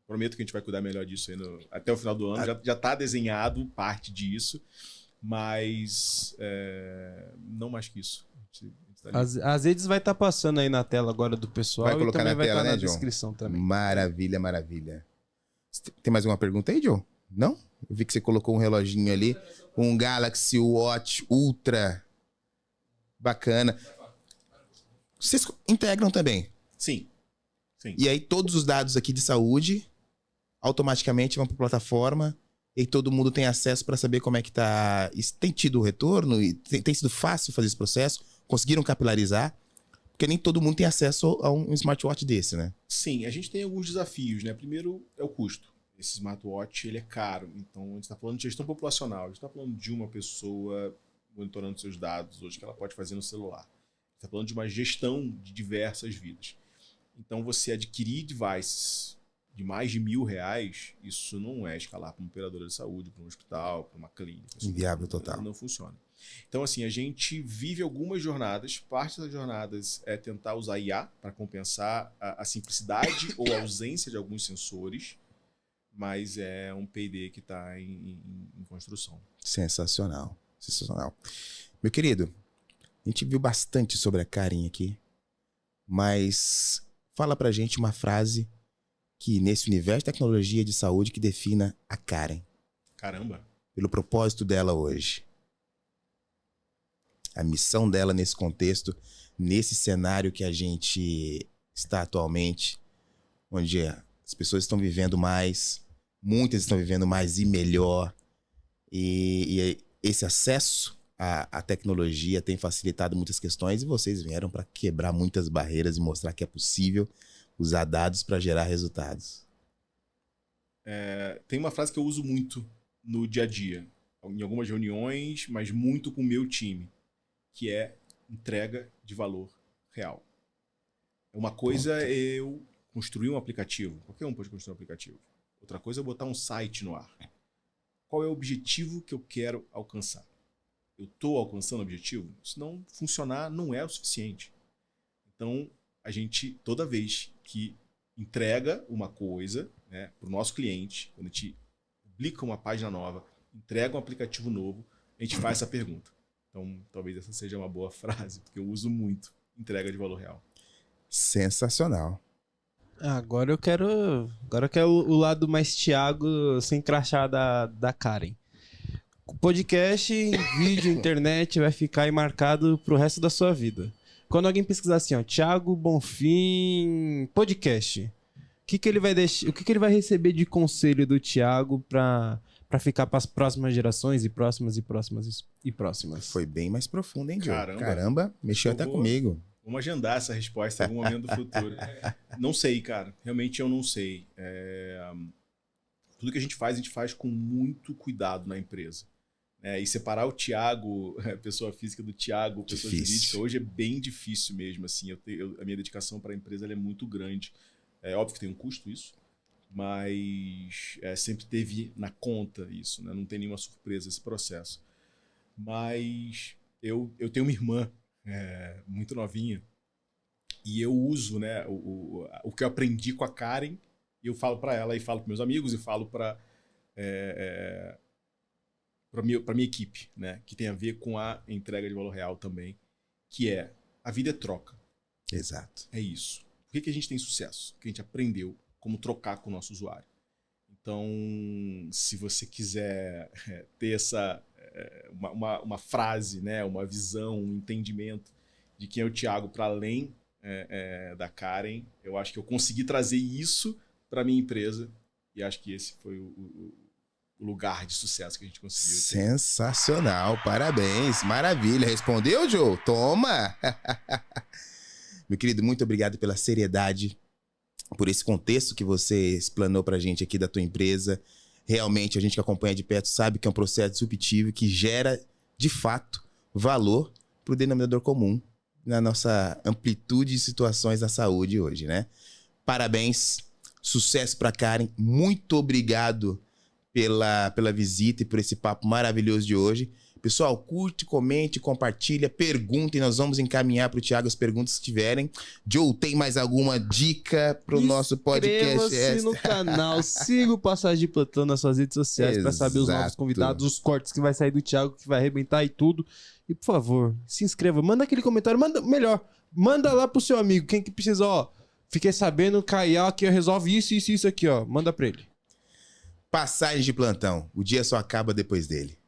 Prometo que a gente vai cuidar melhor disso aí até o final do ano. Já está desenhado parte disso, mas não mais que isso. As redes vai estar passando aí na tela agora do pessoal. Vai colocar e também na vai tela, estar né, na John? descrição também. Maravilha, maravilha. Tem mais alguma pergunta aí, John? Não? Eu vi que você colocou um reloginho ali. Um Galaxy Watch Ultra. Bacana. Vocês integram também? Sim. Sim. E aí todos os dados aqui de saúde automaticamente vão para a plataforma e todo mundo tem acesso para saber como é que tá. Isso tem tido retorno? E tem sido fácil fazer esse processo? Conseguiram capilarizar? Porque nem todo mundo tem acesso a um smartwatch desse, né? Sim, a gente tem alguns desafios, né? Primeiro é o custo. Esse smartwatch, ele é caro. Então, a gente está falando de gestão populacional. A gente está falando de uma pessoa monitorando seus dados hoje que ela pode fazer no celular. A gente está falando de uma gestão de diversas vidas. Então, você adquirir devices de mais de R$1.000, isso não é escalar para uma operadora de saúde, para um hospital, para uma clínica. Inviável total. Não funciona. Então, assim, a gente vive algumas jornadas. Parte das jornadas é tentar usar IA para compensar a simplicidade ou a ausência de alguns sensores, mas é um P&D que está em construção. Sensacional. Sensacional. Meu querido, a gente viu bastante sobre a Karen aqui, mas fala pra gente uma frase que nesse universo de tecnologia de saúde que defina a Karen. Caramba! Pelo propósito dela hoje. A missão dela nesse contexto, nesse cenário que a gente está atualmente, onde as pessoas estão vivendo mais, muitas estão vivendo mais e melhor, e esse acesso à tecnologia tem facilitado muitas questões e vocês vieram para quebrar muitas barreiras e mostrar que é possível usar dados para gerar resultados. Tem uma frase que eu uso muito no dia a dia, em algumas reuniões, mas muito com o meu time, que é entrega de valor real. Uma coisa é eu construir um aplicativo. Qualquer um pode construir um aplicativo. Outra coisa é botar um site no ar. Qual é o objetivo que eu quero alcançar? Eu estou alcançando o objetivo? Se não funcionar, não é o suficiente. Então, a gente, toda vez que entrega uma coisa, né, para o nosso cliente, quando a gente publica uma página nova, entrega um aplicativo novo, a gente faz essa pergunta. Então, talvez essa seja uma boa frase, porque eu uso muito entrega de valor real. Sensacional. Agora eu quero o lado mais Thiago sem crachá da Karen. O podcast, vídeo, internet vai ficar aí marcado pro resto da sua vida. Quando alguém pesquisar assim, ó, Thiago Bonfim podcast, o que ele vai deixar, o que ele vai receber de conselho do Thiago para ficar para as próximas gerações e próximas? Foi bem mais profundo, hein, Diogo? Caramba. Caramba, mexeu até comigo. Vamos agendar essa resposta em algum momento do futuro. Não sei, cara. Realmente eu não sei. Tudo que a gente faz com muito cuidado na empresa. E separar o Thiago, pessoa física, do Thiago, pessoa jurídica, hoje é bem difícil mesmo. Assim, a minha dedicação para a empresa ela é muito grande. É óbvio que tem um custo isso, mas sempre teve na conta isso. Né? Não tem nenhuma surpresa esse processo. Mas eu tenho uma irmã muito novinha e eu uso, né, o que eu aprendi com a Karen e eu falo para ela e falo para meus amigos e falo para minha equipe, né, que tem a ver com a entrega de valor real também, que é a vida é troca. Exato. É isso. Por que a gente tem sucesso? Porque a gente aprendeu como trocar com o nosso usuário. Então, se você quiser ter uma frase, né, uma visão, um entendimento de quem é o Thiago para além da Karen. Eu acho que eu consegui trazer isso para minha empresa e acho que esse foi o lugar de sucesso que a gente conseguiu. Sensacional, parabéns, maravilha. Respondeu, Joe? Toma! Meu querido, muito obrigado pela seriedade, por esse contexto que você explanou pra gente aqui da tua empresa. Realmente, a gente que acompanha de perto sabe que é um processo disruptivo que gera, de fato, valor pro denominador comum na nossa amplitude de situações da saúde hoje, né? Parabéns, sucesso pra Karen, muito obrigado pela visita e por esse papo maravilhoso de hoje. Pessoal, curte, comente, compartilha, perguntem. Nós vamos encaminhar para o Thiago as perguntas que tiverem. Joe, tem mais alguma dica para o nosso podcast? Inscreva-se no canal, siga o Passagem de Plantão nas suas redes sociais para saber os novos convidados, os cortes que vai sair do Thiago, que vai arrebentar e tudo. E, por favor, se inscreva. Manda aquele comentário, manda lá pro seu amigo. Quem que precisa, ó, fiquei sabendo, Caiá aqui resolve isso aqui, ó. Manda para ele. Passagem de Plantão. O dia só acaba depois dele.